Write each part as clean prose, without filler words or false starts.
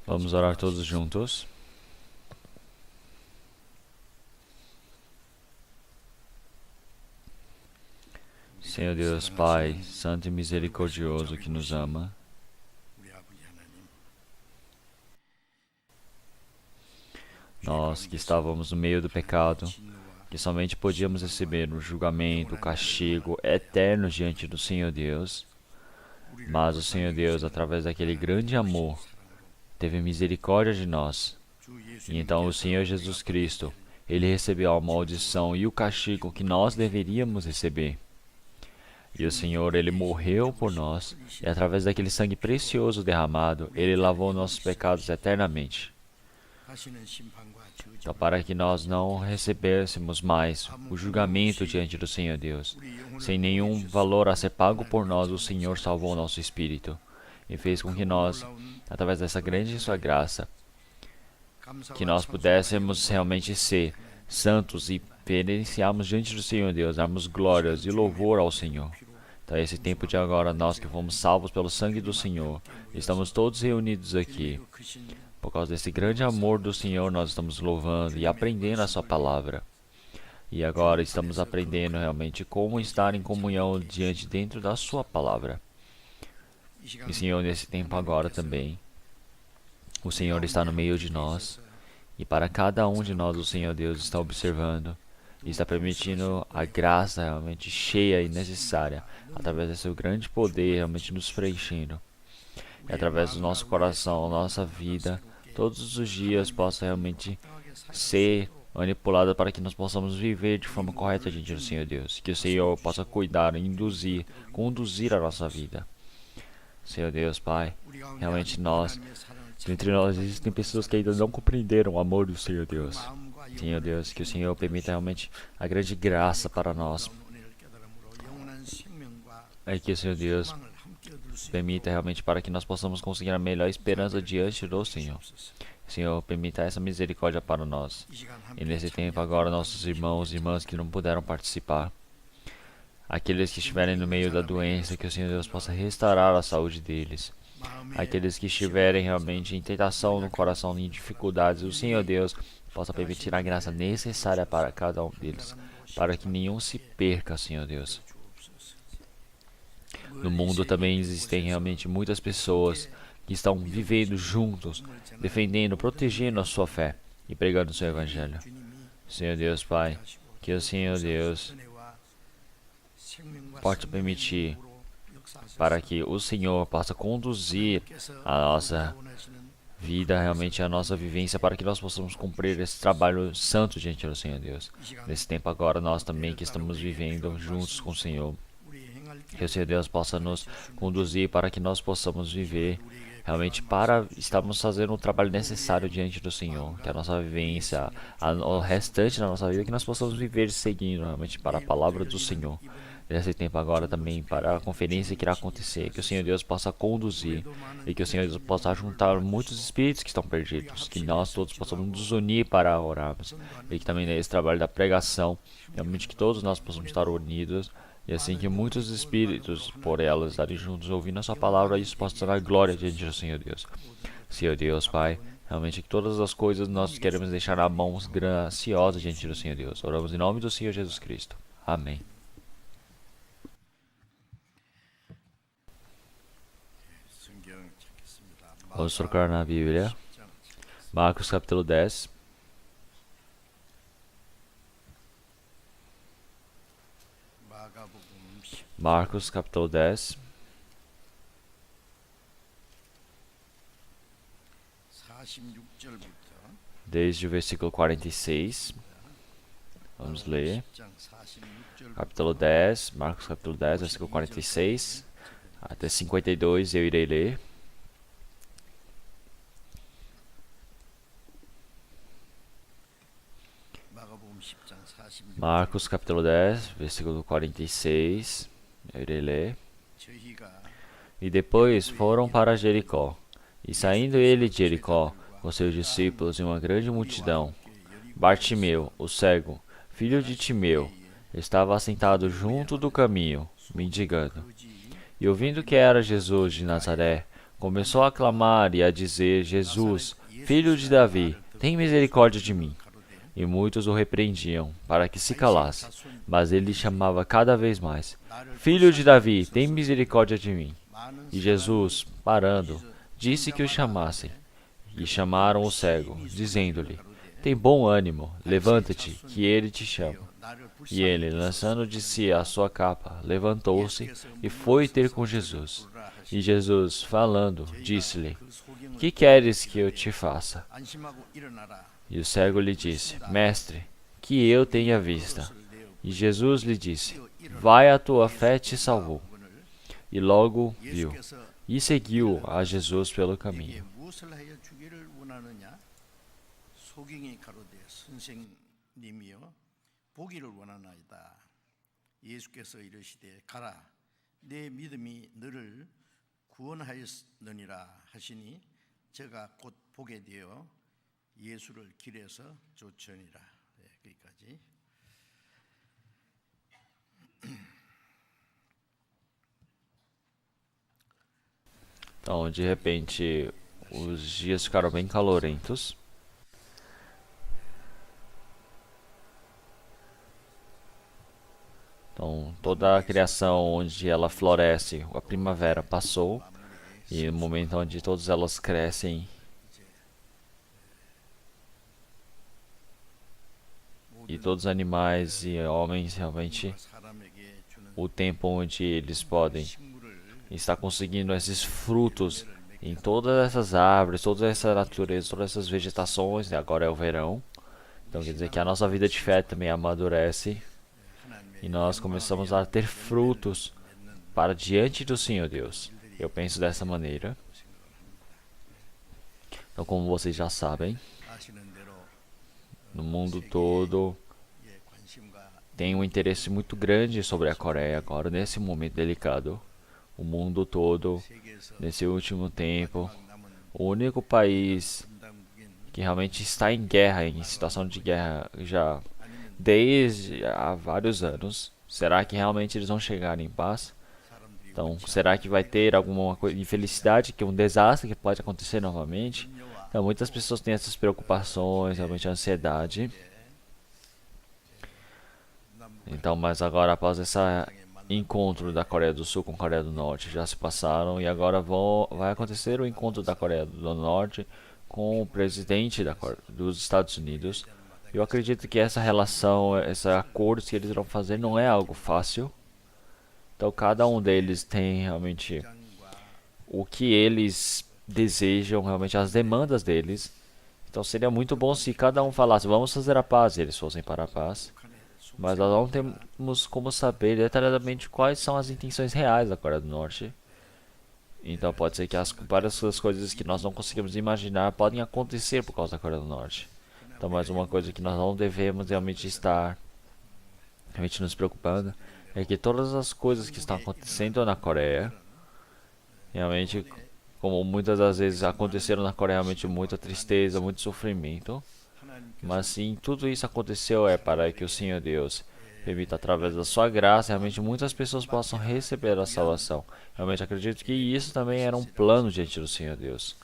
Vamos orar todos juntos. Senhor Deus, Pai, Santo e Misericordioso que nos ama, nós que estávamos no meio do pecado, que somente podíamos receber o julgamento, o castigo eterno diante do Senhor Deus, mas o Senhor Deus, através daquele grande amor, teve misericórdia de nós. E então o Senhor Jesus Cristo, Ele recebeu a maldição e o castigo que nós deveríamos receber. E o Senhor, Ele morreu por nós, e através daquele sangue precioso derramado, Ele lavou nossos pecados eternamente. Então, para que nós não recebêssemos mais o julgamento diante do Senhor Deus, sem nenhum valor a ser pago por nós, o Senhor salvou o nosso espírito e fez com que nós, através dessa grande sua graça, que nós pudéssemos realmente ser santos e reverenciarmos diante do Senhor Deus, darmos glórias e louvor ao Senhor. Então, esse tempo de agora, nós que fomos salvos pelo sangue do Senhor, estamos todos reunidos aqui. Por causa desse grande amor do Senhor, nós estamos louvando e aprendendo a sua palavra. E agora estamos aprendendo realmente como estar em comunhão dentro da sua palavra. E Senhor, nesse tempo agora também, o Senhor está no meio de nós. E para cada um de nós, o Senhor Deus está observando e está permitindo a graça realmente cheia e necessária, através desse grande poder realmente nos preenchendo. E através do nosso coração, nossa vida, todos os dias possa realmente ser manipulada para que nós possamos viver de forma correta diante do Senhor Deus. Que o Senhor possa cuidar, induzir, conduzir a nossa vida. Senhor Deus, Pai, realmente entre nós existem pessoas que ainda não compreenderam o amor do Senhor Deus. Senhor Deus, que o Senhor permita realmente a grande graça para nós. É que o Senhor Deus permita realmente para que nós possamos conseguir a melhor esperança diante do Senhor. Senhor, permita essa misericórdia para nós. E nesse tempo agora, nossos irmãos e irmãs que não puderam participar, aqueles que estiverem no meio da doença, que o Senhor Deus possa restaurar a saúde deles. Aqueles que estiverem realmente em tentação no coração, em dificuldades, o Senhor Deus possa permitir a graça necessária para cada um deles, para que nenhum se perca, Senhor Deus. No mundo também existem realmente muitas pessoas que estão vivendo juntos, defendendo, protegendo a sua fé e pregando o seu evangelho. Senhor Deus, Pai, que o Senhor Deus pode permitir para que o Senhor possa conduzir a nossa vida, realmente a nossa vivência, para que nós possamos cumprir esse trabalho santo diante do Senhor Deus. Nesse tempo agora, nós também que estamos vivendo juntos com o Senhor, que o Senhor Deus possa nos conduzir para que nós possamos viver realmente para estarmos fazendo o trabalho necessário diante do Senhor, que a nossa vivência, o restante da nossa vida, que nós possamos viver seguindo realmente para a palavra do Senhor. Nesse tempo agora também para a conferência que irá acontecer, que o Senhor Deus possa conduzir e que o Senhor Deus possa juntar muitos espíritos que estão perdidos, que nós todos possamos nos unir para orarmos e que também nesse trabalho da pregação, realmente que todos nós possamos estar unidos e assim que muitos espíritos por elas estarem juntos ouvindo a sua palavra, isso possa dar glória diante do Senhor Deus. Senhor Deus, Pai, realmente que todas as coisas nós queremos deixar nas mãos graciosas diante do Senhor Deus. Oramos em nome do Senhor Jesus Cristo. Amém. Vamos trocar na Bíblia. Marcos capítulo 10. Marcos capítulo 10. Desde o versículo 46. Vamos ler. Capítulo 10. Marcos capítulo 10, versículo 46. Até 52 eu irei ler. Marcos capítulo 10, versículo 46, eu irei ler. E depois foram para Jericó. E saindo ele de Jericó, com seus discípulos e uma grande multidão, Bartimeu, o cego, filho de Timeu, estava assentado junto do caminho, mendigando. E ouvindo que era Jesus de Nazaré, começou a clamar e a dizer: Jesus, filho de Davi, tem misericórdia de mim. E muitos o repreendiam, para que se calasse. Mas ele chamava cada vez mais: Filho de Davi, tem misericórdia de mim. E Jesus, parando, disse que o chamassem. E chamaram o cego, dizendo-lhe: Tem bom ânimo, levanta-te, que ele te chama. E ele, lançando de si a sua capa, levantou-se e foi ter com Jesus. E Jesus, falando, disse-lhe: Que queres que eu te faça? E o cego lhe disse: Mestre, que eu tenha vista. E Jesus lhe disse: Vai, a tua fé te salvou. E logo viu, e seguiu a Jesus pelo caminho. 보기를 원하나이다. 예수께서 이르시되 가라 내 믿음이 너를 구원하였느니라 하시니 저가 곧 보게 되어 예수를 길에서 쫓으니라. 여기까지. Então, de repente, os dias ficaram bem calorentos. Então, toda a criação onde ela floresce, a primavera passou, e no momento onde todas elas crescem, e todos os animais e homens realmente, o tempo onde eles podem estar conseguindo esses frutos em todas essas árvores, toda essa natureza, todas essas vegetações, e agora é o verão. Então quer dizer que a nossa vida de fé também amadurece. E nós começamos a ter frutos para diante do Senhor Deus. Eu penso dessa maneira. Então, como vocês já sabem, no mundo todo tem um interesse muito grande sobre a Coreia agora, nesse momento delicado. O mundo todo, nesse último tempo, o único país que realmente está em guerra, em situação de guerra já desde há vários anos. Será que realmente eles vão chegar em paz? Então, será que vai ter alguma infelicidade, que um desastre que pode acontecer novamente? Então, muitas pessoas têm essas preocupações, realmente a ansiedade. Então, mas agora após esse encontro da Coreia do Sul com a Coreia do Norte já se passaram, e agora vai acontecer o encontro da Coreia do Norte com o presidente dos Estados Unidos. Eu acredito que essa relação, esses acordos que eles vão fazer não é algo fácil. Então cada um deles tem realmente o que eles desejam, realmente as demandas deles. Então seria muito bom se cada um falasse: vamos fazer a paz, e eles fossem para a paz. Mas nós não temos como saber detalhadamente quais são as intenções reais da Coreia do Norte. Então pode ser que várias das coisas que nós não conseguimos imaginar podem acontecer por causa da Coreia do Norte. Então, mais uma coisa que nós não devemos realmente estar realmente nos preocupando é que todas as coisas que estão acontecendo na Coreia, realmente, como muitas das vezes aconteceram na Coreia, realmente muita tristeza, muito sofrimento. Mas sim, tudo isso aconteceu para que o Senhor Deus permita, através da sua graça, realmente muitas pessoas possam receber a salvação. Realmente acredito que isso também era um plano diante do Senhor Deus.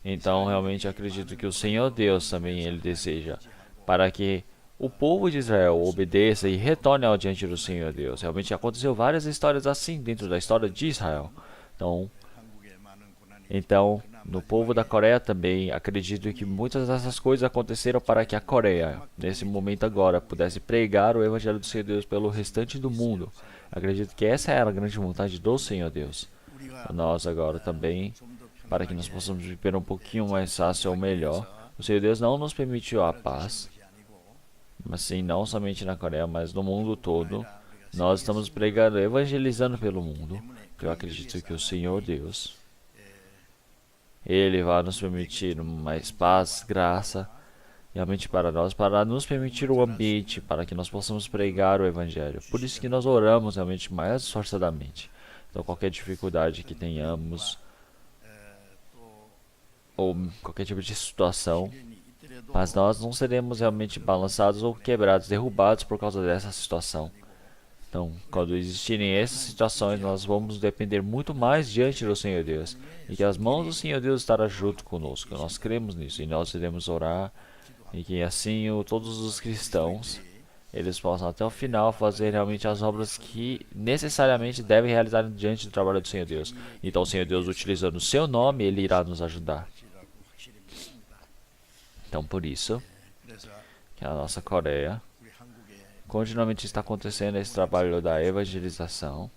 Então, realmente acredito que o Senhor Deus também ele deseja para que o povo de Israel obedeça e retorne ao diante do Senhor Deus. Realmente aconteceu várias histórias assim dentro da história de Israel. Então, no povo da Coreia também, acredito que muitas dessas coisas aconteceram para que a Coreia, nesse momento agora, pudesse pregar o Evangelho do Senhor Deus pelo restante do mundo. Acredito que essa era a grande vontade do Senhor Deus. Nós agora também, para que nós possamos viver um pouquinho mais fácil ou melhor. O Senhor Deus não nos permitiu a paz, mas sim, não somente na Coreia, mas no mundo todo. Nós estamos pregando, evangelizando pelo mundo. Eu acredito que o Senhor Deus, Ele vai nos permitir mais paz, graça, realmente para nós, para nos permitir o ambiente, para que nós possamos pregar o Evangelho. Por isso que nós oramos realmente mais esforçadamente. Então, qualquer dificuldade que tenhamos, ou qualquer tipo de situação, mas nós não seremos realmente balançados ou quebrados, derrubados por causa dessa situação. Então, quando existirem essas situações, nós vamos depender muito mais diante do Senhor Deus. E que as mãos do Senhor Deus estarão junto conosco. Nós cremos nisso e nós iremos orar. E que assim todos os cristãos, eles possam até o final fazer realmente as obras que necessariamente devem realizar diante do trabalho do Senhor Deus. Então, o Senhor Deus, utilizando o seu nome, Ele irá nos ajudar. Então, por isso, que a nossa Coreia continuamente está acontecendo esse trabalho da evangelização.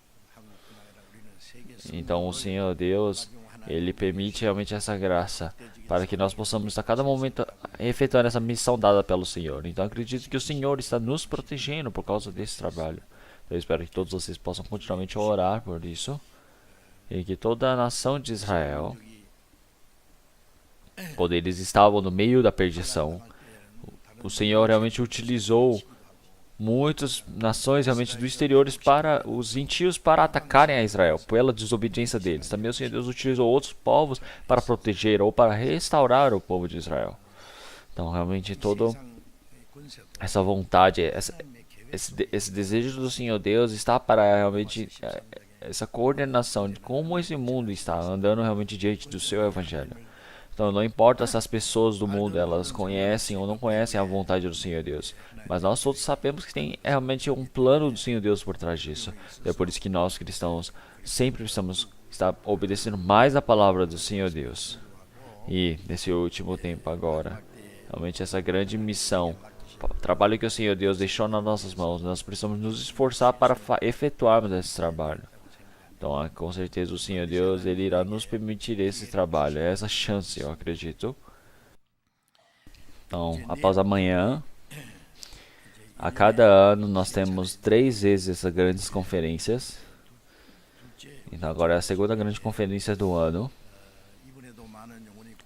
Então, o Senhor Deus, Ele permite realmente essa graça para que nós possamos a cada momento efetuar essa missão dada pelo Senhor. Então, acredito que o Senhor está nos protegendo por causa desse trabalho. Eu espero que todos vocês possam continuamente orar por isso e que toda a nação de Israel, quando eles estavam no meio da perdição, o Senhor realmente utilizou muitas nações realmente do exterior para os gentios para atacarem a Israel pela desobediência deles. Também o Senhor Deus utilizou outros povos para proteger ou para restaurar o povo de Israel. Então realmente toda essa vontade, esse desejo do Senhor Deus está para realmente essa coordenação de como esse mundo está andando realmente diante do seu evangelho. Então não importa se as pessoas do mundo elas conhecem ou não conhecem a vontade do Senhor Deus, mas nós todos sabemos que tem realmente um plano do Senhor Deus por trás disso. É por isso que nós cristãos sempre precisamos estar obedecendo mais a palavra do Senhor Deus. E nesse último tempo agora, realmente essa grande missão, o trabalho que o Senhor Deus deixou nas nossas mãos, nós precisamos nos esforçar para efetuarmos esse trabalho. Então, com certeza o Senhor Deus, Ele irá nos permitir esse trabalho, essa chance, eu acredito. Então, após amanhã, a cada ano nós temos 3 vezes essas grandes conferências. Então, agora é a segunda grande conferência do ano.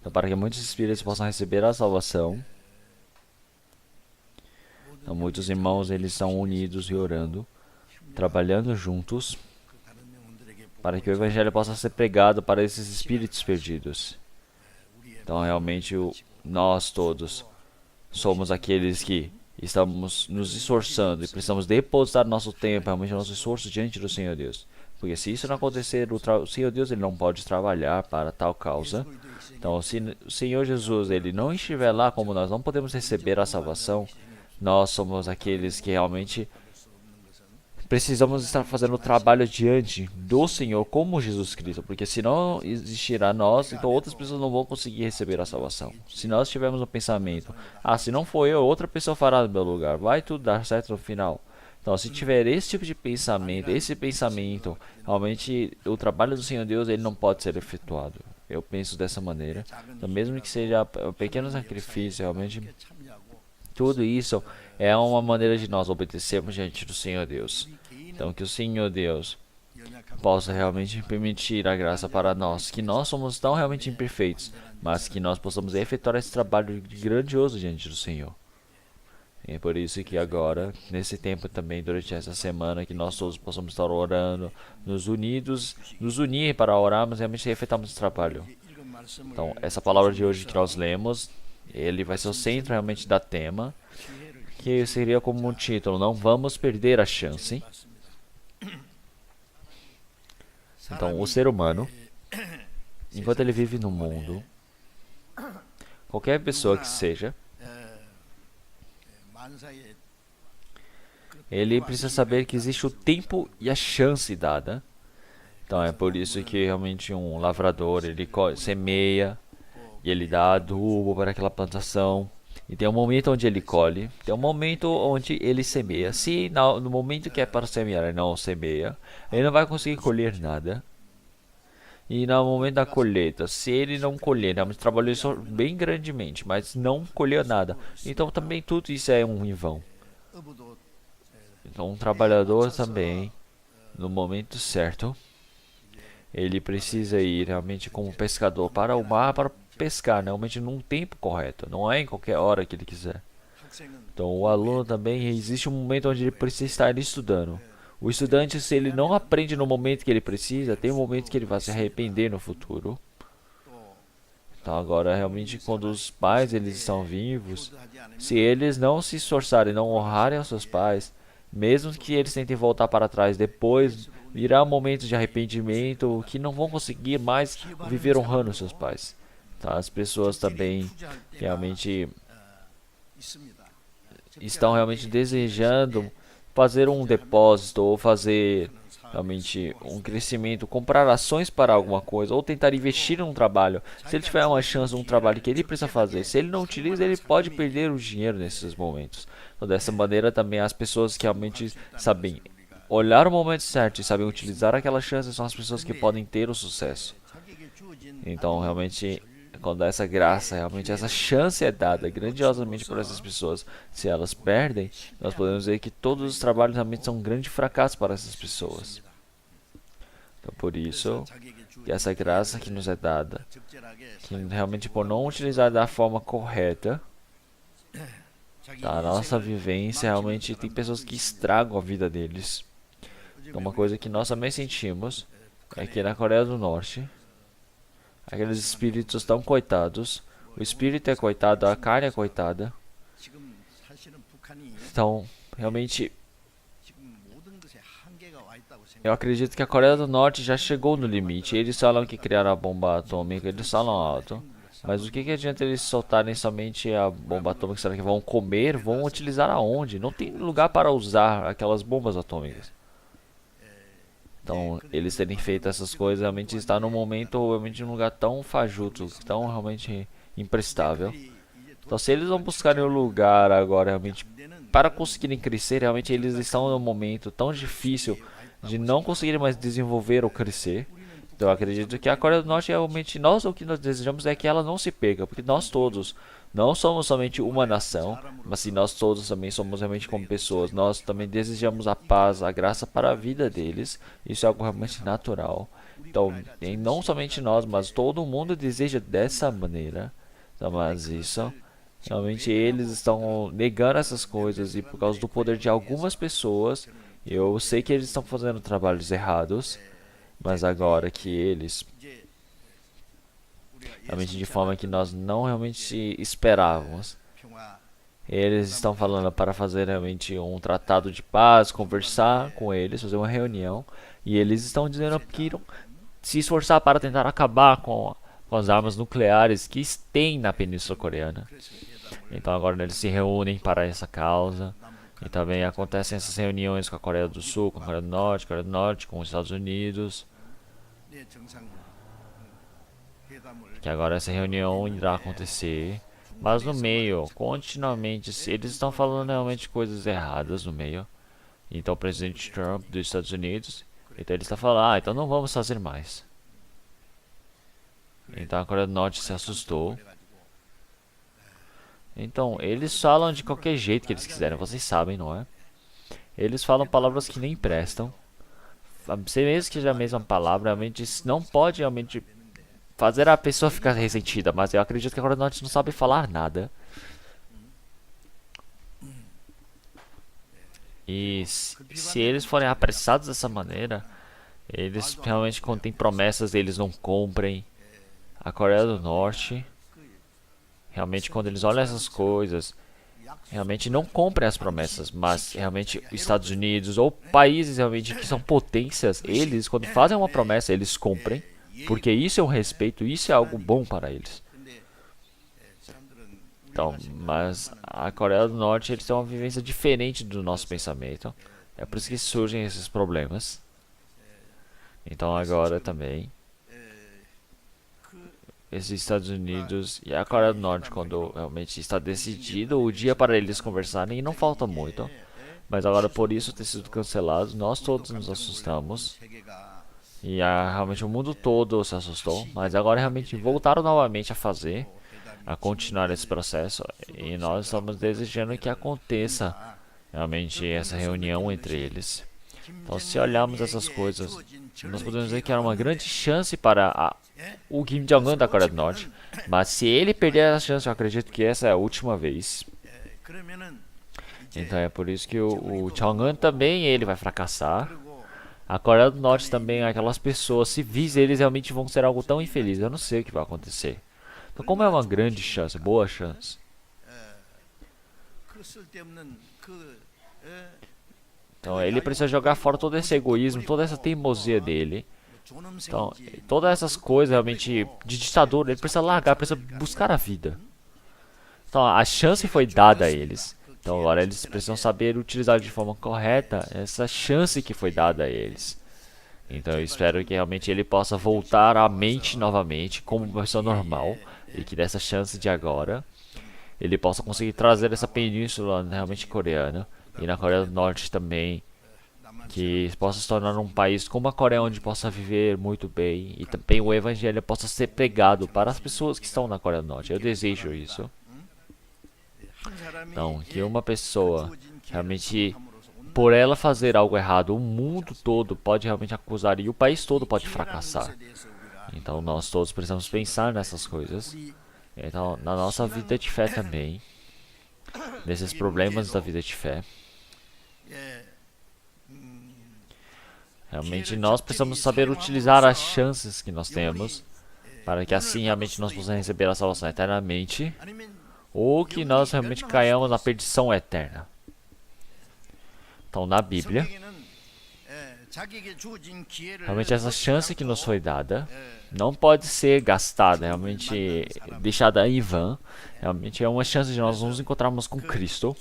Então, para que muitos espíritos possam receber a salvação. Então, muitos irmãos, eles estão unidos e orando, trabalhando juntos, para que o Evangelho possa ser pregado para esses espíritos perdidos. Então, realmente, nós todos somos aqueles que estamos nos esforçando e precisamos depositar nosso tempo, realmente nosso esforço diante do Senhor Deus. Porque se isso não acontecer, o Senhor Deus ele não pode trabalhar para tal causa. Então, se o Senhor Jesus ele não estiver lá, como nós não podemos receber a salvação, nós somos aqueles que realmente precisamos estar fazendo o trabalho diante do Senhor como Jesus Cristo, porque se não existirá nós, então outras pessoas não vão conseguir receber a salvação. Se nós tivermos um pensamento, se não for eu, outra pessoa fará no meu lugar, vai tudo dar certo no final. Então, se tiver esse tipo de pensamento, realmente o trabalho do Senhor Deus ele não pode ser efetuado. Eu penso dessa maneira. Então, mesmo que seja um pequeno sacrifício, realmente tudo isso é uma maneira de nós obedecermos diante do Senhor Deus. Então, que o Senhor Deus possa realmente permitir a graça para nós, que nós somos tão realmente imperfeitos, mas que nós possamos efetuar esse trabalho grandioso diante do Senhor. E é por isso que agora, nesse tempo também, durante essa semana, que nós todos possamos estar orando, nos unir para orarmos e realmente efetuarmos esse trabalho. Então, essa palavra de hoje que nós lemos, ele vai ser o centro realmente da tema, que seria como um título, não vamos perder a chance. Então, o ser humano, enquanto ele vive no mundo, qualquer pessoa que seja, ele precisa saber que existe o tempo e a chance dada. Então, é por isso que realmente um lavrador, ele semeia, e ele dá adubo para aquela plantação. E tem um momento onde ele colhe, tem um momento onde ele semeia. Se no momento que é para semear ele não semeia, ele não vai conseguir colher nada. E no momento da colheita, se ele não colher, realmente trabalhou isso bem grandemente, mas não colheu nada. Então também tudo isso é um em vão. Então um trabalhador também, no momento certo, ele precisa ir realmente como pescador para o mar para pescar, realmente num tempo correto, não é em qualquer hora que ele quiser. Então o aluno também, existe um momento onde ele precisa estar estudando. O estudante, se ele não aprende no momento que ele precisa, tem um momento que ele vai se arrepender no futuro. Então agora realmente quando os pais eles estão vivos, se eles não se esforçarem, não honrarem os seus pais, mesmo que eles tentem voltar para trás depois, virá momentos de arrependimento que não vão conseguir mais viver honrando seus pais. Tá? As pessoas também realmente estão realmente desejando fazer um depósito ou fazer realmente um crescimento, comprar ações para alguma coisa ou tentar investir em um trabalho. Se ele tiver uma chance, um trabalho que ele precisa fazer, se ele não utiliza, ele pode perder o dinheiro nesses momentos. Então, dessa maneira também as pessoas que realmente sabem olhar o momento certo e sabem utilizar aquela chance são as pessoas que podem ter o sucesso. Então, realmente, quando essa graça, realmente essa chance é dada grandiosamente por essas pessoas, se elas perdem, nós podemos dizer que todos os trabalhos realmente são um grande fracasso para essas pessoas. Então, por isso, que essa graça que nos é dada, que realmente por não utilizar da forma correta, tá, a nossa vivência realmente tem pessoas que estragam a vida deles. Então, uma coisa que nós também sentimos é que na Coreia do Norte, aqueles espíritos tão coitados, o espírito é coitado, a carne é coitada. Então, realmente, eu acredito que a Coreia do Norte já chegou no limite. Eles falam que criaram a bomba atômica, eles falam alto. Mas o que adianta eles soltarem somente a bomba atômica? Será que vão comer? Vão utilizar aonde? Não tem lugar para usar aquelas bombas atômicas. Então, eles terem feito essas coisas realmente está num momento, realmente num lugar tão fajuto, tão realmente imprestável. Então, se eles vão buscarem um lugar agora realmente para conseguirem crescer, realmente eles estão num momento tão difícil de não conseguirem mais desenvolver ou crescer. Então, eu acredito que a Coreia do Norte realmente nós o que nós desejamos é que ela não se perca, porque nós todos não somos somente uma nação, mas sim nós todos também somos realmente como pessoas. Nós também desejamos a paz, a graça para a vida deles. Isso é algo realmente natural. Então, e não somente nós, mas todo mundo deseja dessa maneira. Então, mas isso, realmente eles estão negando essas coisas e por causa do poder de algumas pessoas, eu sei que eles estão fazendo trabalhos errados, mas agora que eles realmente de forma que nós não realmente esperávamos. Eles estão falando para fazer realmente um tratado de paz, conversar com eles, fazer uma reunião. E eles estão dizendo que irão se esforçar para tentar acabar com as armas nucleares que tem na Península Coreana. Então agora eles se reúnem para essa causa. E também acontecem essas reuniões com a Coreia do Sul, com a Coreia do Norte, com os Estados Unidos. Que agora essa reunião irá acontecer, mas no meio, continuamente, eles estão falando realmente coisas erradas no meio. Então o presidente Trump dos Estados Unidos, então ele está falando, então não vamos fazer mais. Então a Coreia do Norte se assustou. Então eles falam de qualquer jeito que eles quiserem, vocês sabem, não é? Eles falam palavras que nem prestam. Se mesmo que seja a mesma palavra, realmente não pode realmente fazer a pessoa ficar ressentida, mas eu acredito que a Coreia do Norte não sabe falar nada. E se eles forem apressados dessa maneira, eles realmente quando tem promessas eles não cumprem. A Coreia do Norte, realmente quando eles olham essas coisas, realmente não cumprem as promessas, mas realmente os Estados Unidos ou países realmente que são potências, eles quando fazem uma promessa eles cumprem. Porque isso é um respeito, isso é algo bom para eles. Então, mas a Coreia do Norte eles têm uma vivência diferente do nosso pensamento. É por isso que surgem esses problemas. Então agora também esses Estados Unidos e a Coreia do Norte, quando realmente está decidido o dia para eles conversarem, e não falta muito. Mas agora por isso ter sido cancelado, nós todos nos assustamos. E realmente o mundo todo se assustou, mas agora realmente voltaram novamente a fazer, a continuar esse processo. E nós estamos desejando que aconteça realmente essa reunião entre eles. Então, se olharmos essas coisas, nós podemos dizer que era uma grande chance para o Kim Jong-un da Coreia do Norte. Mas se ele perder essa chance, eu acredito que essa é a última vez. Então é por isso que o Jong-un também ele vai fracassar. A Coreia do Norte também, aquelas pessoas civis, eles realmente vão ser algo tão infeliz. Eu não sei o que vai acontecer. Então, como é uma grande chance, boa chance. Então ele precisa jogar fora todo esse egoísmo, toda essa teimosia dele. Então, todas essas coisas realmente de ditadura, ele precisa largar, precisa buscar a vida. Então, a chance foi dada a eles. Então, agora eles precisam saber utilizar de forma correta essa chance que foi dada a eles. Então, eu espero que realmente ele possa voltar à mente novamente, como uma pessoa normal, e que dessa chance de agora, ele possa conseguir trazer essa península realmente coreana, e na Coreia do Norte também, que possa se tornar um país como a Coreia, onde possa viver muito bem, e também o evangelho possa ser pregado para as pessoas que estão na Coreia do Norte. Eu desejo isso. Então, que uma pessoa realmente, por ela fazer algo errado, o mundo todo pode realmente acusar e o país todo pode fracassar. Então, nós todos precisamos pensar nessas coisas. Então, na nossa vida de fé também, nesses problemas da vida de fé, realmente nós precisamos saber utilizar as chances que nós temos, para que assim realmente nós possamos receber a salvação eternamente, ou que nós realmente caiamos na perdição eterna. Então, na Bíblia, realmente essa chance que nos foi dada não pode ser gastada, realmente deixada em vão. Realmente é uma chance de nós nos encontrarmos com Cristo.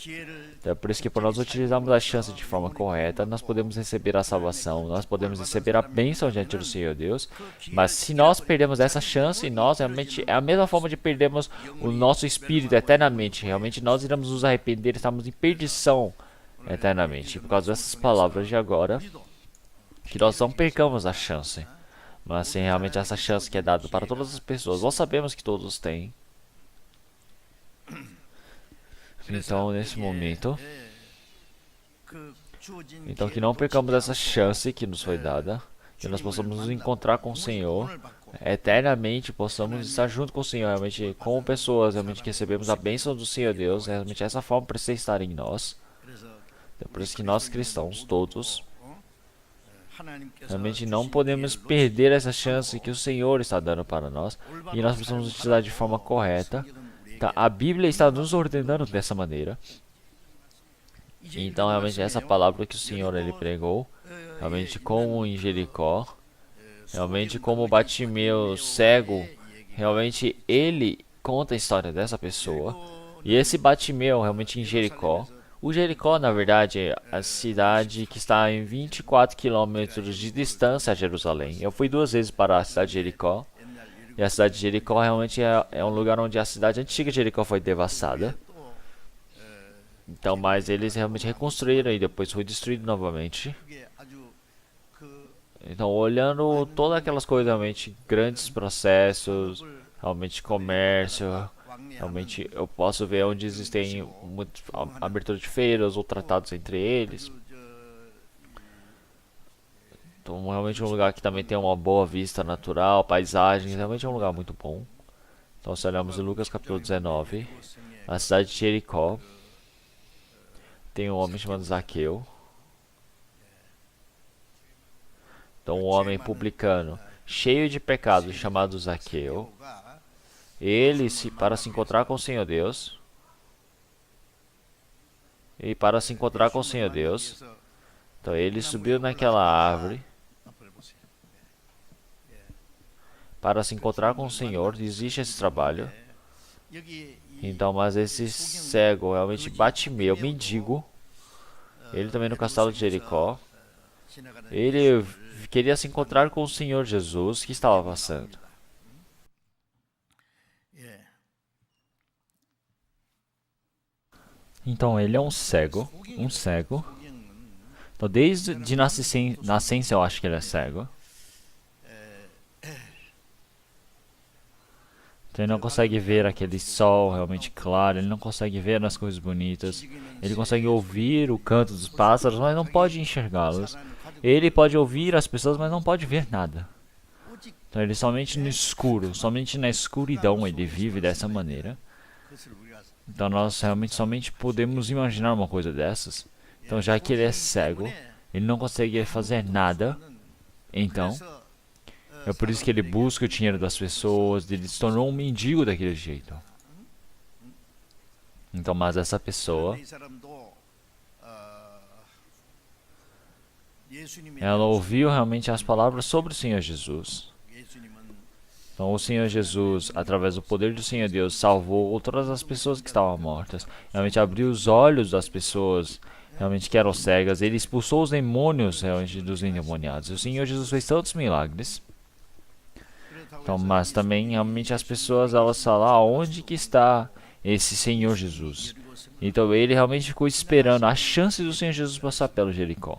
Então, é por isso que por nós utilizarmos a chance de forma correta, nós podemos receber a salvação, nós podemos receber a bênção diante do Senhor Deus. Mas se nós perdemos essa chance, nós realmente é a mesma forma de perdermos o nosso espírito eternamente. Realmente nós iremos nos arrepender, estamos em perdição eternamente. E por causa dessas palavras de agora, que nós não percamos a chance, mas sim realmente essa chance que é dada para todas as pessoas. Nós sabemos que todos têm. Então, nesse momento, então que não percamos essa chance que nos foi dada, que nós possamos nos encontrar com o Senhor eternamente, possamos estar junto com o Senhor, realmente como pessoas, realmente que recebemos a bênção do Senhor Deus, realmente essa forma precisa estar em nós. É por isso que nós cristãos todos realmente não podemos perder essa chance que o Senhor está dando para nós, e nós precisamos utilizar de forma correta. Tá, a Bíblia está nos ordenando dessa maneira. Então, realmente, essa palavra que o Senhor ele pregou, realmente como em Jericó, realmente como Bartimeu cego, realmente ele conta a história dessa pessoa. E esse Bartimeu, realmente em Jericó, o Jericó, na verdade, é a cidade que está em 24 quilômetros de distância a Jerusalém. Eu fui 2 vezes para a cidade de Jericó. E a cidade de Jericó realmente é um lugar onde a cidade antiga de Jericó foi devastada. Então, mas eles realmente reconstruíram e depois foi destruído novamente. Então, olhando todas aquelas coisas, realmente grandes processos, realmente comércio, realmente eu posso ver onde existem abertura de feiras ou tratados entre eles. Então, realmente um lugar que também tem uma boa vista natural, paisagens, realmente é um lugar muito bom. Então, se olhamos em Lucas capítulo 19, na cidade de Jericó, tem um homem chamado Zaqueu. Então, um homem publicano, cheio de pecados, chamado Zaqueu, ele, para se encontrar com o Senhor Deus, então ele subiu naquela árvore, para se encontrar com o Senhor. Existe esse trabalho. Então, mas esse cego, realmente Bartimeu, mendigo, ele também no castelo de Jericó, ele queria se encontrar com o Senhor Jesus que estava passando. Então, ele é um cego. Então, desde de nascença eu acho que ele é cego. Então, ele não consegue ver aquele sol realmente claro, ele não consegue ver as coisas bonitas, ele consegue ouvir o canto dos pássaros, mas não pode enxergá-los. Ele pode ouvir as pessoas, mas não pode ver nada. Então, ele somente no escuro, somente na escuridão ele vive dessa maneira. Então, nós realmente somente podemos imaginar uma coisa dessas. Então, já que ele é cego, ele não consegue fazer nada, então é por isso que ele busca o dinheiro das pessoas, ele se tornou um mendigo daquele jeito. Então, mas essa pessoa, ela ouviu realmente as palavras sobre o Senhor Jesus. Então o Senhor Jesus, através do poder do Senhor Deus, salvou todas as pessoas que estavam mortas. Realmente abriu os olhos das pessoas realmente que eram cegas. Ele expulsou os demônios realmente dos endemoniados. O Senhor Jesus fez tantos milagres. Então, mas também realmente as pessoas elas falam, onde que está esse Senhor Jesus? Então ele realmente ficou esperando a chance do Senhor Jesus passar pelo Jericó.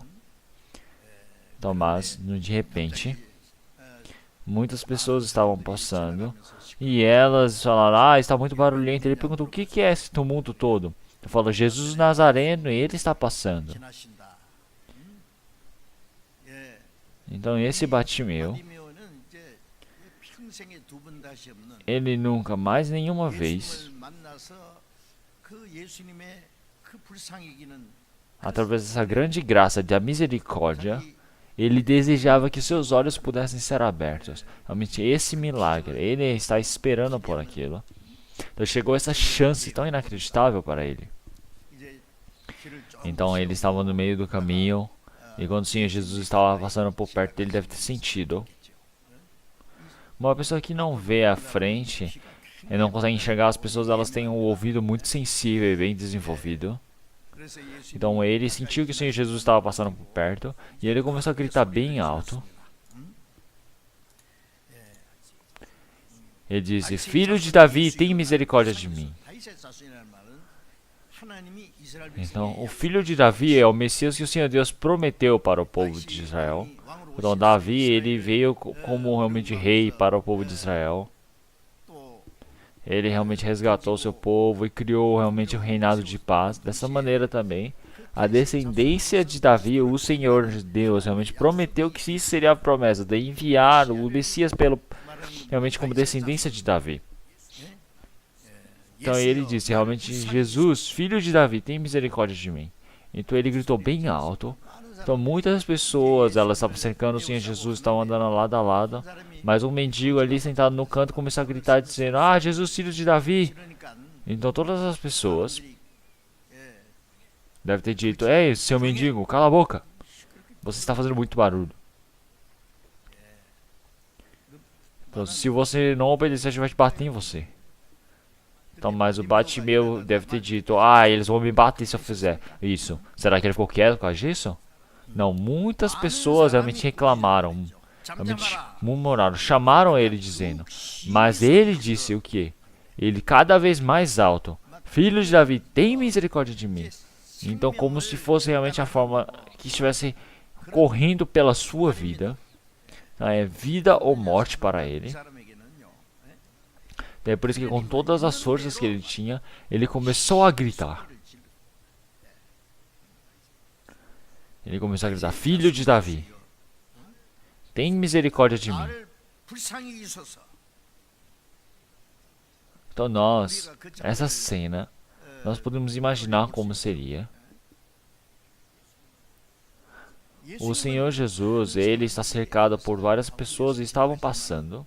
Então, mas de repente muitas pessoas estavam passando e elas falaram, está muito barulhento. Ele perguntou, o que é esse tumulto todo? Eu falo, Jesus Nazareno, e ele está passando. Então esse Bartimeu, ele nunca mais nenhuma vez, através dessa grande graça da misericórdia, ele desejava que seus olhos pudessem ser abertos. Realmente esse milagre, ele está esperando por aquilo. Então chegou essa chance tão inacreditável para ele. Então ele estava no meio do caminho, e quando o Senhor Jesus estava passando por perto dele, deve ter sentido. Uma pessoa que não vê à frente e não consegue enxergar as pessoas, elas têm um ouvido muito sensível e bem desenvolvido. Então ele sentiu que o Senhor Jesus estava passando por perto e ele começou a gritar bem alto. Ele disse, filho de Davi, tem misericórdia de mim. Então o filho de Davi é o Messias que o Senhor Deus prometeu para o povo de Israel. Então Davi, ele veio como realmente rei para o povo de Israel. Ele realmente resgatou o seu povo e criou realmente um reinado de paz. Dessa maneira também, a descendência de Davi, o Senhor Deus realmente prometeu que isso seria a promessa de enviar o Messias realmente como descendência de Davi. Então ele disse realmente, Jesus, filho de Davi, tem misericórdia de mim. Então ele gritou bem alto. Então muitas pessoas, elas estavam cercando o Senhor Jesus, estavam andando lado a lado. Mas um mendigo ali sentado no canto começou a gritar dizendo, Jesus, filho de Davi. Então todas as pessoas devem ter dito, ei, seu mendigo, cala a boca. Você está fazendo muito barulho. Então se você não obedecer, a gente vai te bater em você. Então, mas o Bartimeu deve ter dito, eles vão me bater se eu fizer isso. Será que ele ficou quieto por causa disso? Não, muitas pessoas realmente reclamaram, realmente murmuraram, chamaram ele dizendo, mas ele disse o quê? Ele cada vez mais alto, filho de Davi, tem misericórdia de mim. Então como se fosse realmente a forma que estivesse correndo pela sua vida, é vida ou morte para ele. É por isso que com todas as forças que ele tinha, ele começou a gritar. Ele começou a gritar, filho de Davi, tem misericórdia de mim. Então essa cena, nós podemos imaginar como seria. O Senhor Jesus, ele está cercado por várias pessoas e estavam passando.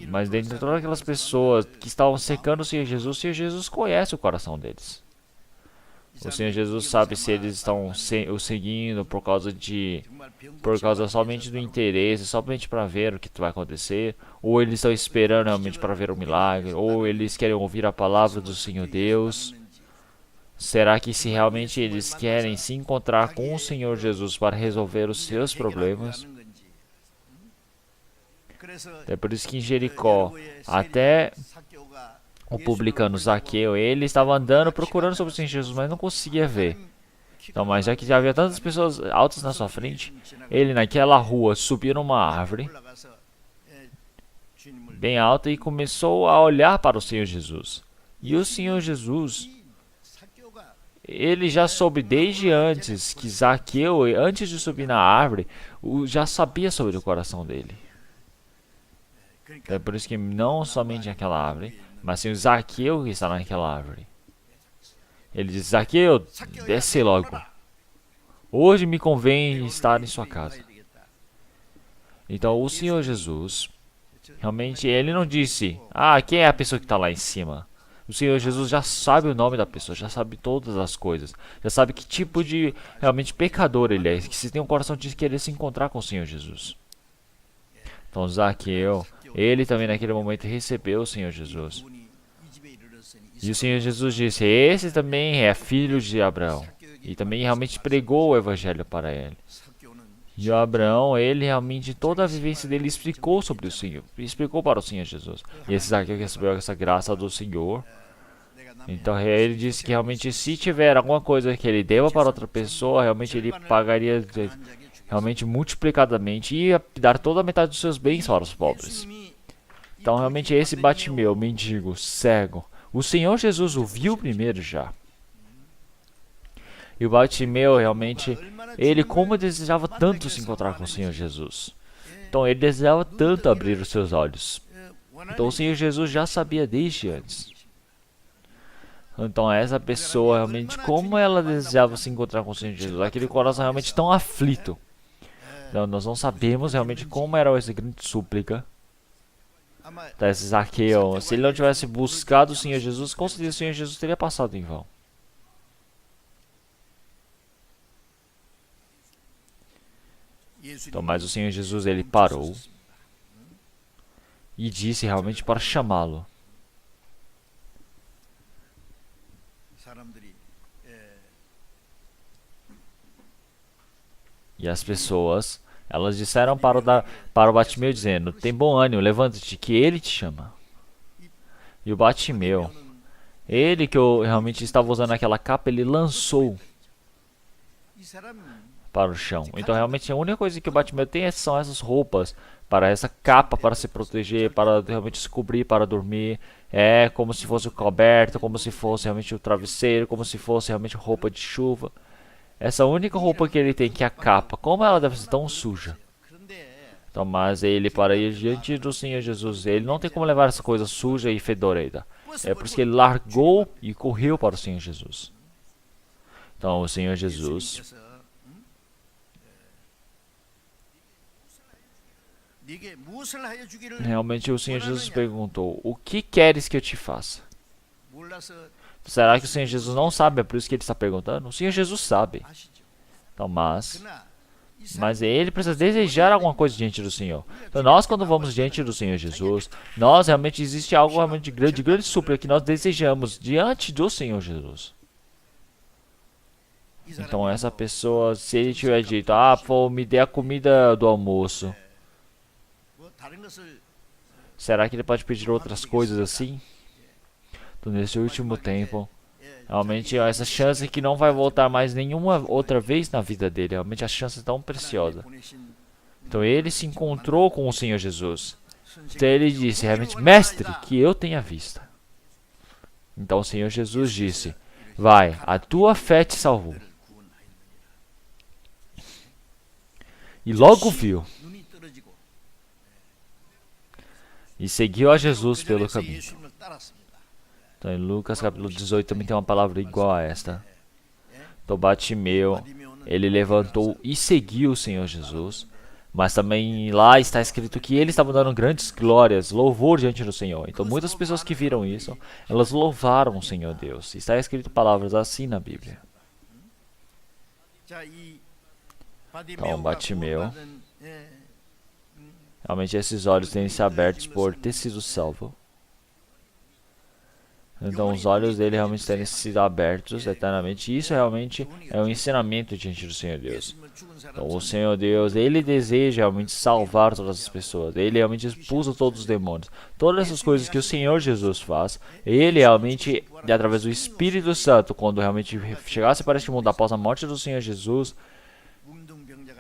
Mas dentre todas aquelas pessoas que estavam cercando o Senhor Jesus conhece o coração deles. O Senhor Jesus sabe se eles estão o seguindo por causa somente do interesse, somente para ver o que vai acontecer, ou eles estão esperando realmente para ver o milagre, ou eles querem ouvir a palavra do Senhor Deus. Será que se realmente eles querem se encontrar com o Senhor Jesus para resolver os seus problemas? É por isso que em Jericó, até o publicano Zaqueu, ele estava andando procurando sobre o Senhor Jesus, mas não conseguia ver. Então, mas já que já havia tantas pessoas altas na sua frente, ele naquela rua subiu numa árvore bem alta e começou a olhar para o Senhor Jesus. E o Senhor Jesus, ele já soube desde antes que Zaqueu, antes de subir na árvore, já sabia sobre o coração dele. É por isso que não somente aquela árvore, mas sim o Zaqueu que está naquela árvore. Ele diz, Zaqueu, desce logo. Hoje me convém estar em sua casa. Então o Senhor Jesus, realmente ele não disse, quem é a pessoa que está lá em cima? O Senhor Jesus já sabe o nome da pessoa, já sabe todas as coisas, já sabe que tipo de realmente pecador ele é, que se tem um coração de querer se encontrar com o Senhor Jesus. Então Zaqueu, ele também naquele momento recebeu o Senhor Jesus. E o Senhor Jesus disse, esse também é filho de Abraão. E também realmente pregou o evangelho para ele. E o Abraão, ele realmente, toda a vivência dele explicou sobre o Senhor, explicou para o Senhor Jesus. E esse Zaqueu recebeu essa graça do Senhor. Então ele disse que realmente se tiver alguma coisa que ele deva para outra pessoa, realmente ele pagaria realmente multiplicadamente e ia dar toda a metade dos seus bens para os pobres. Então realmente esse Bartimeu, mendigo, cego, o Senhor Jesus o viu primeiro já. E o Bartimeu realmente, ele como desejava tanto se encontrar com o Senhor Jesus. Então ele desejava tanto abrir os seus olhos. Então o Senhor Jesus já sabia desde antes. Então essa pessoa realmente, como ela desejava se encontrar com o Senhor Jesus, aquele coração realmente tão aflito. Então nós não sabemos realmente como era essa grande súplica. Então esse Zaqueu, se ele não tivesse buscado o Senhor Jesus, com certeza o Senhor Jesus teria passado em vão. Então, mas o Senhor Jesus, ele parou e disse realmente para chamá-lo. E as pessoas, elas disseram para o Bartimeu dizendo, tem bom ânimo, levanta-te, que ele te chama. E o Bartimeu, ele que realmente estava usando aquela capa, ele lançou para o chão. Então realmente a única coisa que o Bartimeu tem são essas roupas, para essa capa para se proteger, para realmente se cobrir, para dormir. É como se fosse o coberto, como se fosse realmente o travesseiro, como se fosse realmente roupa de chuva. Essa única roupa que ele tem, que é a capa, como ela deve ser tão suja. Então, mas ele, para ir diante do Senhor Jesus, ele não tem como levar essa coisa suja e fedorenta. É por isso que ele largou e correu para o Senhor Jesus. Então, o Senhor Jesus, realmente o Senhor Jesus perguntou, o que queres que eu te faça? Será que o Senhor Jesus não sabe? É por isso que ele está perguntando? O Senhor Jesus sabe. Então, mas ele precisa desejar alguma coisa diante do Senhor. Então, nós quando vamos diante do Senhor Jesus, nós realmente existe algo realmente de grande súplica que nós desejamos diante do Senhor Jesus. Então, essa pessoa, se ele tiver dito, pô, me dê a comida do almoço, será que ele pode pedir outras coisas assim? Então, nesse último tempo, realmente essa chance que não vai voltar mais nenhuma outra vez na vida dele. Realmente a chance é tão preciosa. Então ele se encontrou com o Senhor Jesus. Então ele disse, realmente, mestre, que eu tenha vista. Então o Senhor Jesus disse, vai, a tua fé te salvou. E logo viu. E seguiu a Jesus pelo caminho. Então, em Lucas capítulo 18 também tem uma palavra igual a esta. Então, Bartimeu, ele levantou e seguiu o Senhor Jesus. Mas também lá está escrito que ele estava dando grandes glórias, louvor diante do Senhor. Então, muitas pessoas que viram isso, elas louvaram o Senhor Deus. Está escrito palavras assim na Bíblia. Então, Bartimeu, realmente esses olhos têm se abertos por ter sido salvo. Então os olhos dele realmente terem sido abertos eternamente. E isso realmente é um ensinamento diante do Senhor Deus. Então o Senhor Deus, ele deseja realmente salvar todas as pessoas. Ele realmente expulsa todos os demônios. Todas essas coisas que o Senhor Jesus faz, ele realmente, através do Espírito Santo, quando realmente chegasse para este mundo após a morte do Senhor Jesus,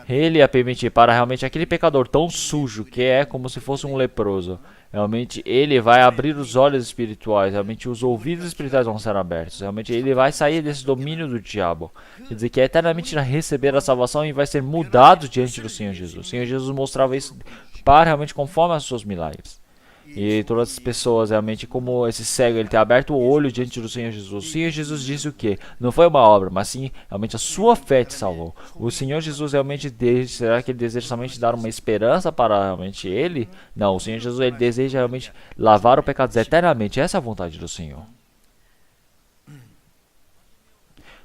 ele ia permitir para realmente aquele pecador tão sujo, que é como se fosse um leproso, realmente ele vai abrir os olhos espirituais, realmente os ouvidos espirituais vão ser abertos, realmente ele vai sair desse domínio do diabo, quer dizer que é eternamente receber a salvação e vai ser mudado diante do Senhor Jesus. O Senhor Jesus mostrava isso para realmente conforme os seus milagres. E todas as pessoas, realmente, como esse cego, ele tem aberto o olho diante do Senhor Jesus. O Senhor Jesus disse o quê? Não foi uma obra, mas sim, realmente, a sua fé te salvou. O Senhor Jesus realmente, será que ele deseja somente dar uma esperança para realmente ele? Não, o Senhor Jesus, ele deseja realmente lavar o pecado eternamente. Essa é a vontade do Senhor.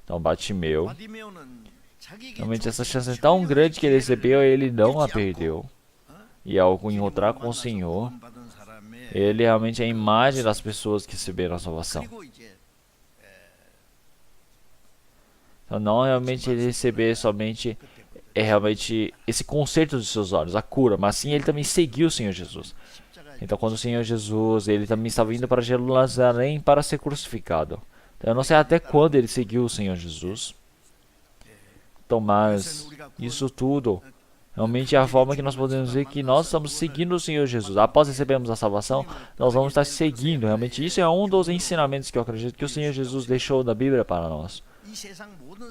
Então Bartimeu, realmente essa chance é tão grande que ele recebeu e ele não a perdeu. E ao encontrar com o Senhor, ele realmente é a imagem das pessoas que receberam a salvação. Então não realmente ele receber somente realmente esse conserto dos seus olhos, a cura, mas sim ele também seguiu o Senhor Jesus. Então quando o Senhor Jesus, ele também estava indo para Jerusalém para ser crucificado. Então, eu não sei até quando ele seguiu o Senhor Jesus. Então, mas isso tudo realmente é a forma que nós podemos ver que nós estamos seguindo o Senhor Jesus. Após recebermos a salvação, nós vamos estar seguindo. Realmente isso é um dos ensinamentos que eu acredito que o Senhor Jesus deixou da Bíblia para nós.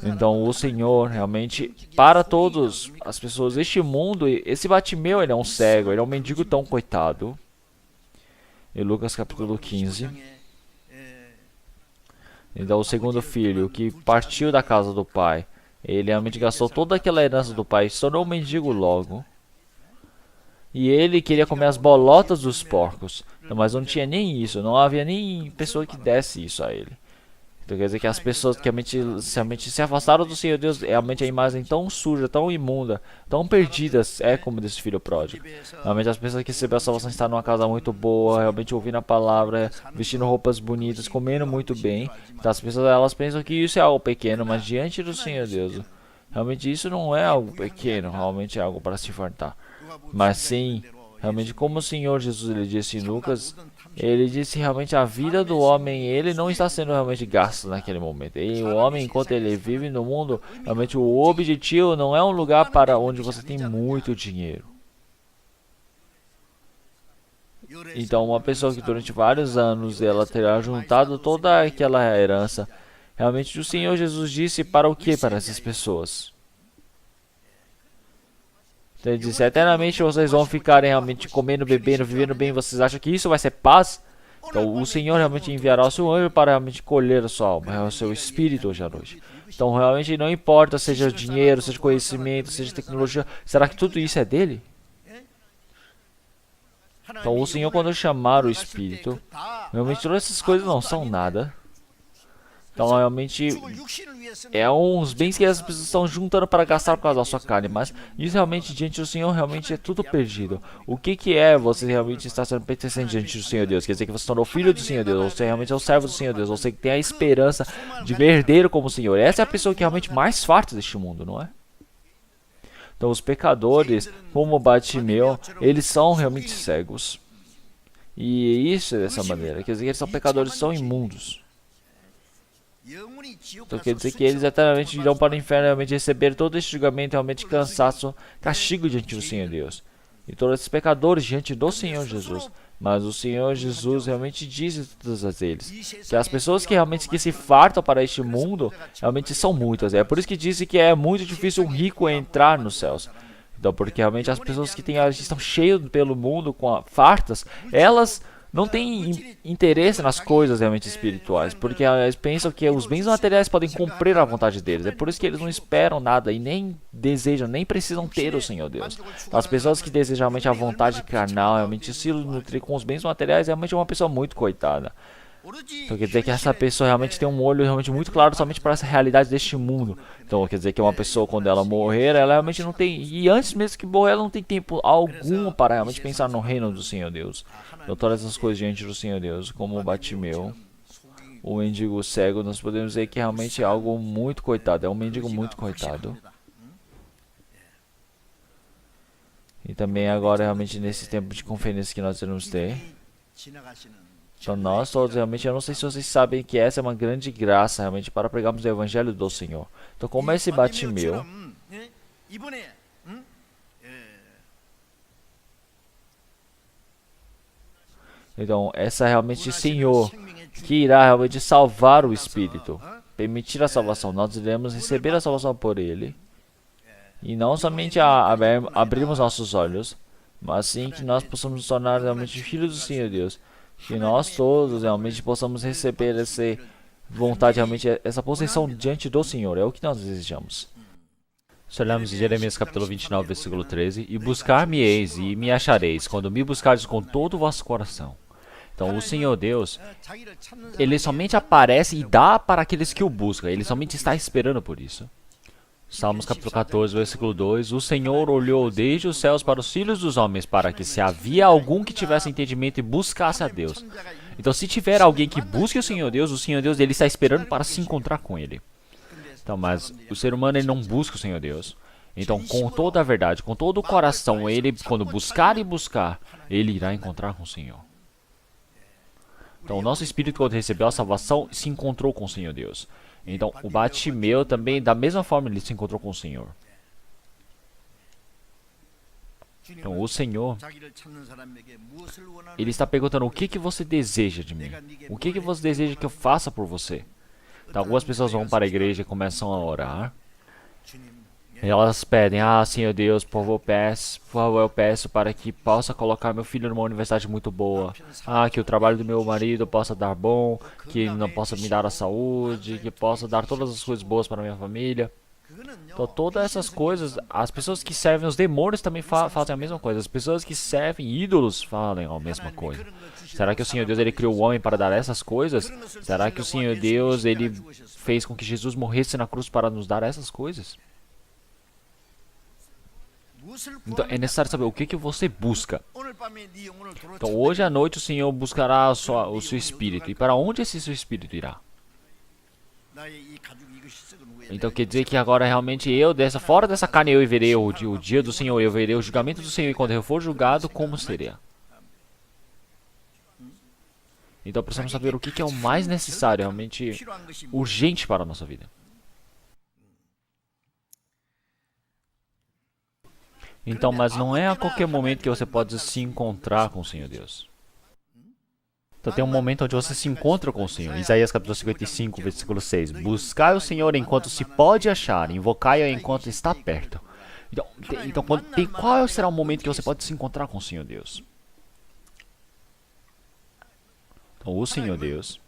Então o Senhor realmente, para todas as pessoas deste mundo, esse Bartimeu, ele é um cego, ele é um mendigo tão coitado. Em Lucas capítulo 15. Então o segundo filho, que partiu da casa do pai, ele realmente gastou toda aquela herança do pai, se tornou um mendigo logo. E ele queria comer as bolotas dos porcos, mas não tinha nem isso, não havia nem pessoa que desse isso a ele. Então quer dizer que as pessoas que realmente se afastaram do Senhor Deus, realmente a imagem tão suja, tão imunda, tão perdidas, é como desse filho pródigo. Realmente as pessoas que receberam a salvação estão numa casa muito boa, realmente ouvindo a palavra, vestindo roupas bonitas, comendo muito bem. Então as pessoas elas pensam que isso é algo pequeno, mas diante do Senhor Deus, realmente isso não é algo pequeno, realmente é algo para se fartar. Mas sim, realmente como o Senhor Jesus ele disse em Lucas, ele disse realmente a vida do homem, ele não está sendo realmente gasto naquele momento. E o homem, enquanto ele vive no mundo, realmente o objetivo não é um lugar para onde você tem muito dinheiro. Então uma pessoa que durante vários anos ela terá juntado toda aquela herança, realmente o Senhor Jesus disse para o que para essas pessoas? Então ele disse, eternamente vocês vão ficar realmente comendo, bebendo, vivendo bem, vocês acham que isso vai ser paz? Então o Senhor realmente enviará o seu anjo para realmente colher a sua alma, o seu espírito hoje à noite. Então realmente não importa, seja dinheiro, seja conhecimento, seja tecnologia, será que tudo isso é dele? Então o Senhor quando chamar o espírito, realmente todas essas coisas não são nada. Então realmente é uns bens que as pessoas estão juntando para gastar por causa da sua carne, mas isso realmente diante do Senhor realmente é tudo perdido. O que é você realmente estar sendo pertencente diante do Senhor Deus? Quer dizer que você se tornou filho do Senhor Deus, você realmente é o servo do Senhor Deus, você tem a esperança de ver herdeiro como o Senhor. Essa é a pessoa que realmente mais farta deste mundo, não é? Então os pecadores, como Bartimeu, eles são realmente cegos. E isso é dessa maneira, quer dizer que eles são pecadores, são imundos. Então quer dizer que eles eternamente irão para o inferno realmente receber todo esse julgamento, realmente cansaço, castigo diante do Senhor Deus. E todos esses pecadores diante do Senhor Jesus. Mas o Senhor Jesus realmente diz a todos eles que as pessoas que realmente que se fartam para este mundo, realmente são muitas. É por isso que disse que é muito difícil um rico entrar nos céus. Então porque realmente as pessoas que estão cheias pelo mundo, fartas, elas não têm interesse nas coisas realmente espirituais, porque eles pensam que os bens materiais podem cumprir a vontade deles. É por isso que eles não esperam nada e nem desejam, nem precisam ter o Senhor Deus. As pessoas que desejam realmente a vontade carnal, realmente se nutrir com os bens materiais, realmente é uma pessoa muito coitada. Então quer dizer que essa pessoa realmente tem um olho realmente muito claro somente para essa realidade deste mundo. Então quer dizer que uma pessoa quando ela morrer, ela realmente não tem, e antes mesmo que morrer, ela não tem tempo algum para realmente pensar no reino do Senhor Deus. Então todas essas coisas diante do Senhor Deus, como o Bartimeu, o mendigo cego, nós podemos dizer que realmente é algo muito coitado, é um mendigo muito coitado. E também agora realmente nesse tempo de conferência que nós iremos ter, então nós todos realmente, eu não sei se vocês sabem que essa é uma grande graça realmente para pregarmos o Evangelho do Senhor. Então como esse Bartimeu, então essa realmente Senhor que irá realmente salvar o Espírito, permitir a salvação, nós iremos receber a salvação por Ele. E não somente abrirmos nossos olhos, mas sim que nós possamos nos tornar realmente filhos do Senhor Deus. Que nós todos realmente possamos receber essa vontade, realmente essa posição diante do Senhor. É o que nós desejamos. Se olharmos em Jeremias capítulo 29, versículo 13. E buscar-me-eis e me achareis, quando me buscardes com todo o vosso coração. Então o Senhor Deus, Ele somente aparece e dá para aqueles que o buscam. Ele somente está esperando por isso. Salmos capítulo 14, versículo 2. O Senhor olhou desde os céus para os filhos dos homens, para que se havia algum que tivesse entendimento e buscasse a Deus. Então se tiver alguém que busque o Senhor Deus, Ele está esperando para se encontrar com Ele. Então, mas o ser humano, ele não busca o Senhor Deus. Então, com toda a verdade, com todo o coração, ele, quando buscar e buscar, ele irá encontrar com o Senhor. Então, o nosso espírito, quando recebeu a salvação, se encontrou com o Senhor Deus. Então, o Bartimeu também, da mesma forma, ele se encontrou com o Senhor. Então, o Senhor, Ele está perguntando, o que você deseja de mim? O que você deseja que eu faça por você? Então, algumas pessoas vão para a igreja e começam a orar. E elas pedem, Senhor Deus, por favor, eu peço para que possa colocar meu filho numa universidade muito boa. Que o trabalho do meu marido possa dar bom, que ele não possa me dar a saúde, que possa dar todas as coisas boas para minha família. Então, todas essas coisas, as pessoas que servem os demônios também fazem a mesma coisa. As pessoas que servem ídolos falam a mesma coisa. Será que o Senhor Deus, Ele criou o homem para dar essas coisas? Será que o Senhor Deus, Ele fez com que Jesus morresse na cruz para nos dar essas coisas? Então, é necessário saber o que você busca. Então, hoje à noite o Senhor buscará o seu espírito. E para onde esse seu espírito irá? Então quer dizer que agora realmente fora dessa carne eu verei o dia do Senhor, eu verei o julgamento do Senhor, e quando eu for julgado, como seria? Então precisamos saber o que é o mais necessário, realmente urgente para a nossa vida. Então, mas não é a qualquer momento que você pode se encontrar com o Senhor Deus. Então tem um momento onde você se encontra com o Senhor. Isaías capítulo 55, versículo 6. Buscai o Senhor enquanto se pode achar, invocai-o enquanto está perto. Então qual será o momento que você pode se encontrar com o Senhor Deus? Então o Senhor Deus,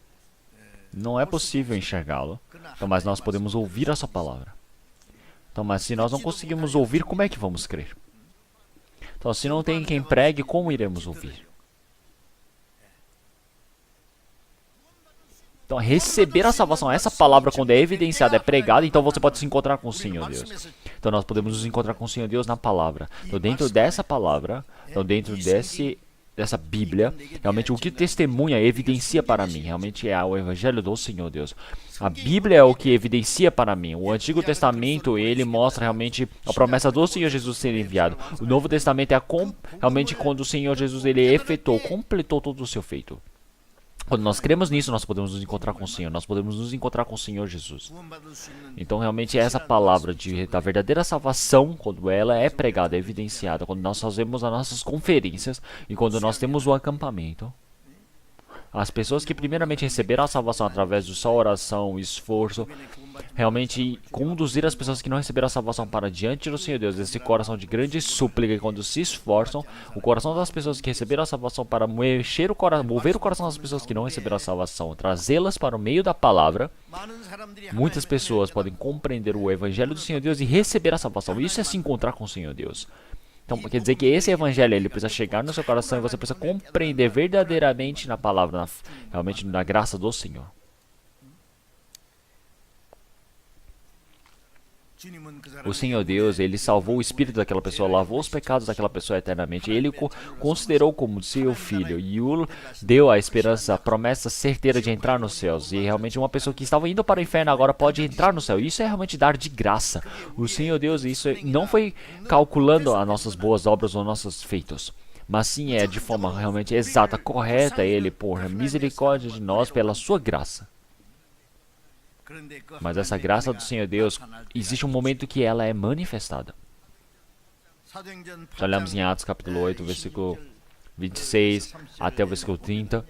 não é possível enxergá-lo, então, mas nós podemos ouvir a sua palavra. Então, mas se nós não conseguimos ouvir, como é que vamos crer? Então, se não tem quem pregue, como iremos ouvir? Então, receber a salvação, essa palavra, quando é evidenciada, é pregada, então você pode se encontrar com o Senhor Deus. Então, nós podemos nos encontrar com o Senhor Deus na palavra. Então, dentro dessa palavra, então, dentro dessa Bíblia, realmente o que testemunha, evidencia para mim, realmente é o Evangelho do Senhor Deus. A Bíblia é o que evidencia para mim. O Antigo Testamento, ele mostra realmente a promessa do Senhor Jesus ser enviado. O Novo Testamento é realmente quando o Senhor Jesus, ele efetuou, completou todo o seu feito. Quando nós cremos nisso, nós podemos nos encontrar com o Senhor. Nós podemos nos encontrar com o Senhor Jesus. Então, realmente, essa palavra da verdadeira salvação, quando ela é pregada, é evidenciada, quando nós fazemos as nossas conferências e quando nós temos o acampamento, as pessoas que primeiramente receberam a salvação através de sua oração, esforço, realmente conduzir as pessoas que não receberam a salvação para diante do Senhor Deus, esse coração de grande súplica, e quando se esforçam, o coração das pessoas que receberam a salvação para mover o coração das pessoas que não receberam a salvação, trazê-las para o meio da palavra, muitas pessoas podem compreender o Evangelho do Senhor Deus e receber a salvação. Isso é se encontrar com o Senhor Deus. Então, quer dizer que esse Evangelho, ele precisa chegar no seu coração e você precisa compreender verdadeiramente na palavra, realmente na graça do Senhor. O Senhor Deus, ele salvou o espírito daquela pessoa, lavou os pecados daquela pessoa eternamente. Ele o considerou como seu filho e o deu a esperança, a promessa certeira de entrar nos céus. E realmente uma pessoa que estava indo para o inferno agora pode entrar no céu. Isso é realmente dar de graça. O Senhor Deus, isso não foi calculando as nossas boas obras ou nossos feitos, mas sim é de forma realmente exata, correta, ele por misericórdia de nós pela sua graça. Mas essa graça do Senhor Deus, existe um momento que ela é manifestada. Já olhamos em Atos capítulo 8, versículo 26 até o versículo 30.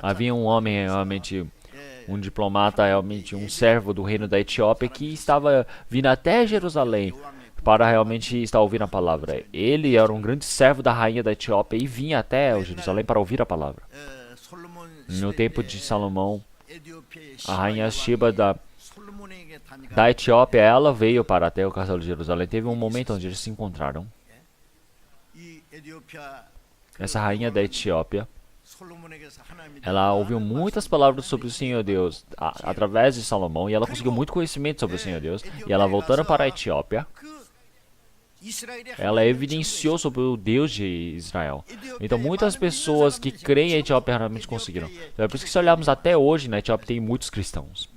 Havia um homem, realmente, um diplomata, realmente um servo do reino da Etiópia que estava vindo até Jerusalém para realmente estar ouvindo a palavra. Ele era um grande servo da rainha da Etiópia e vinha até Jerusalém para ouvir a palavra. No tempo de Salomão, a rainha Sheba da Etiópia, ela veio para até o castelo de Jerusalém. Teve um momento onde eles se encontraram. essa rainha da Etiópia, ela ouviu muitas palavras sobre o Senhor Deus através de Salomão, e ela conseguiu muito conhecimento sobre o Senhor Deus. E ela, voltando para a Etiópia, ela evidenciou sobre o Deus de Israel. Então muitas pessoas que creem em Etiópia realmente conseguiram. Então, é por isso que, se olharmos até hoje, na Etiópia tem muitos cristãos.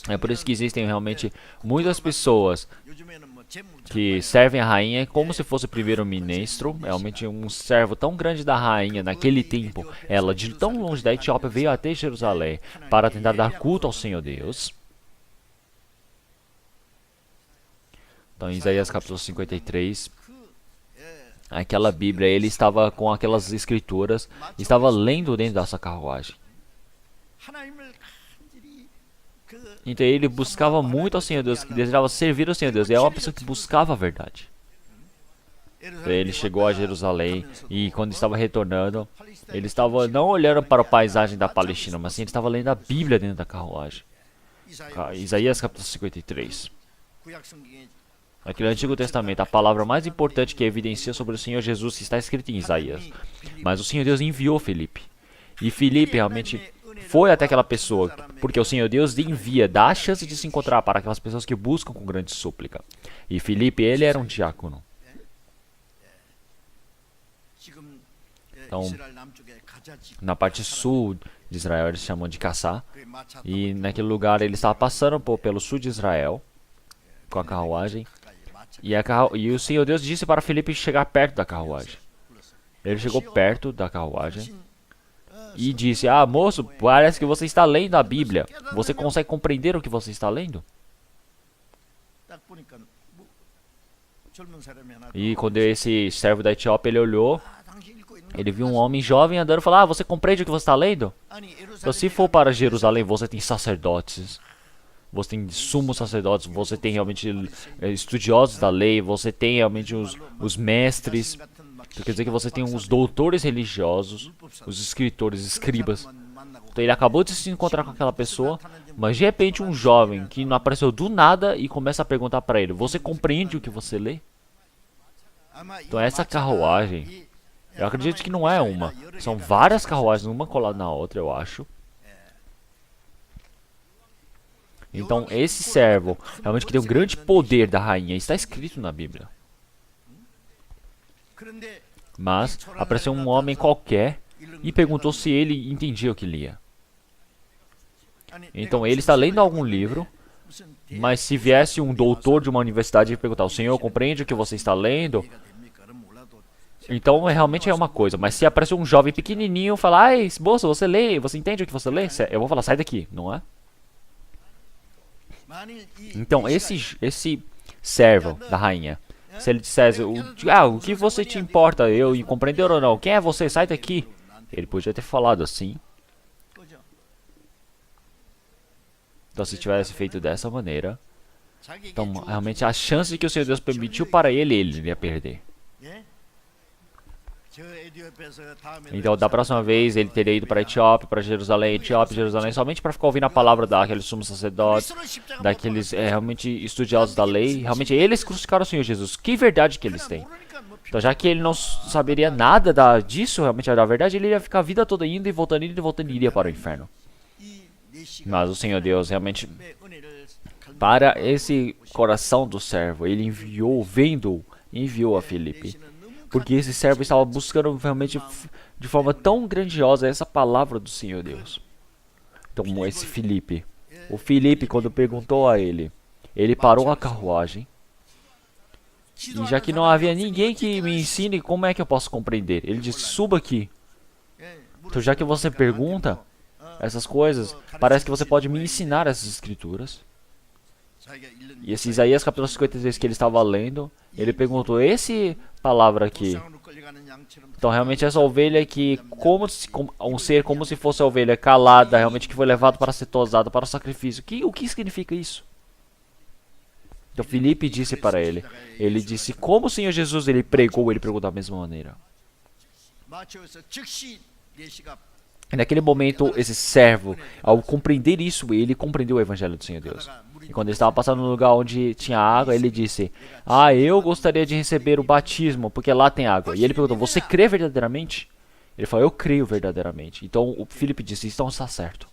É por isso que existem realmente muitas pessoas que servem a rainha como se fosse o primeiro-ministro, realmente um servo tão grande da rainha naquele tempo. Ela, de tão longe da Etiópia, veio até Jerusalém para tentar dar culto ao Senhor Deus. Então, em Isaías capítulo 53, aquela Bíblia, ele estava com aquelas escrituras, estava lendo dentro dessa carruagem. Então ele buscava muito ao Senhor Deus, que desejava servir ao Senhor Deus. E é uma pessoa que buscava a verdade. Então, ele chegou a Jerusalém e, quando estava retornando, ele estava não olhando para a paisagem da Palestina, mas sim, ele estava lendo a Bíblia dentro da carruagem. Isaías capítulo 53. Aqui no Antigo Testamento, a palavra mais importante que evidencia sobre o Senhor Jesus está escrita em Isaías. Mas o Senhor Deus enviou Filipe. E Filipe realmente foi até aquela pessoa, porque o Senhor Deus envia, dá a chance de se encontrar para aquelas pessoas que buscam com grande súplica. E Filipe, ele era um diácono. Então, na parte sul de Israel, eles chamam de Caçá. E naquele lugar, ele estava passando pelo sul de Israel, com a carruagem. E o Senhor Deus disse para Filipe chegar perto da carruagem. Ele chegou perto da carruagem e disse: "Ah, moço, parece que você está lendo a Bíblia. Você consegue compreender o que você está lendo?" E quando esse servo da Etiópia, ele olhou, ele viu um homem jovem andando e falou: "Ah, você compreende o que você está lendo?" Então, se for para Jerusalém, você tem sacerdotes, você tem sumos sacerdotes, você tem realmente estudiosos da lei, você tem realmente os mestres. Quer dizer que você tem os doutores religiosos, os escritores, escribas. Então ele acabou de se encontrar com aquela pessoa, mas de repente um jovem que não apareceu do nada e começa a perguntar para ele: "Você compreende o que você lê?" Então essa carruagem, eu acredito que não é uma, são várias carruagens, uma colada na outra, eu acho. Então esse servo, realmente que tem um grande poder da rainha, está escrito na Bíblia. Mas apareceu um homem qualquer e perguntou se ele entendia o que lia. Então ele está lendo algum livro, mas se viesse um doutor de uma universidade e perguntar: "O senhor compreende o que você está lendo?" Então realmente é uma coisa. Mas se aparecer um jovem pequenininho e falar: "Ai, moço, você lê? Você entende o que você lê?" Eu vou falar: "Sai daqui", não é? Então esse servo da rainha, se ele dissesse: o que você te importa eu compreender ou não? Quem é você? Sai daqui." Ele podia ter falado assim. Então, se tivesse feito dessa maneira, então realmente a chance de que o Senhor Deus permitiu para ele iria perder. Então, da próxima vez, ele teria ido para a Etiópia, para Jerusalém, Jerusalém, somente para ficar ouvindo a palavra daqueles sumos sacerdotes, daqueles realmente estudiosos da lei. Realmente, eles crucificaram o Senhor Jesus. Que verdade que eles têm? Então, já que ele não saberia nada disso, realmente da verdade, ele iria ficar a vida toda indo e voltando, e iria para o inferno. Mas o Senhor Deus realmente, para esse coração do servo, ele enviou a Filipe. Porque esse servo estava buscando realmente de forma tão grandiosa essa palavra do Senhor Deus. Então esse Filipe, o Filipe, quando perguntou a ele, ele parou a carruagem. E já que não havia ninguém que me ensine como é que eu posso compreender, ele disse: "Suba aqui." Então já que você pergunta essas coisas, parece que você pode me ensinar essas escrituras. E esse Isaías capítulo 53 que ele estava lendo, ele perguntou: "Esse palavra aqui, então realmente essa ovelha aqui, um ser como se fosse a ovelha calada, realmente que foi levado para ser tosada para o sacrifício, o que significa isso?" Então Filipe disse para ele disse: "Como o Senhor Jesus ele pregou da mesma maneira." E naquele momento, esse servo, ao compreender isso, ele compreendeu o evangelho do Senhor Deus. E quando ele estava passando no lugar onde tinha água, ele disse: "Ah, eu gostaria de receber o batismo, porque lá tem água." E ele perguntou: "Você crê verdadeiramente?" Ele falou: "Eu creio verdadeiramente." Então o Filipe disse: "Então está certo."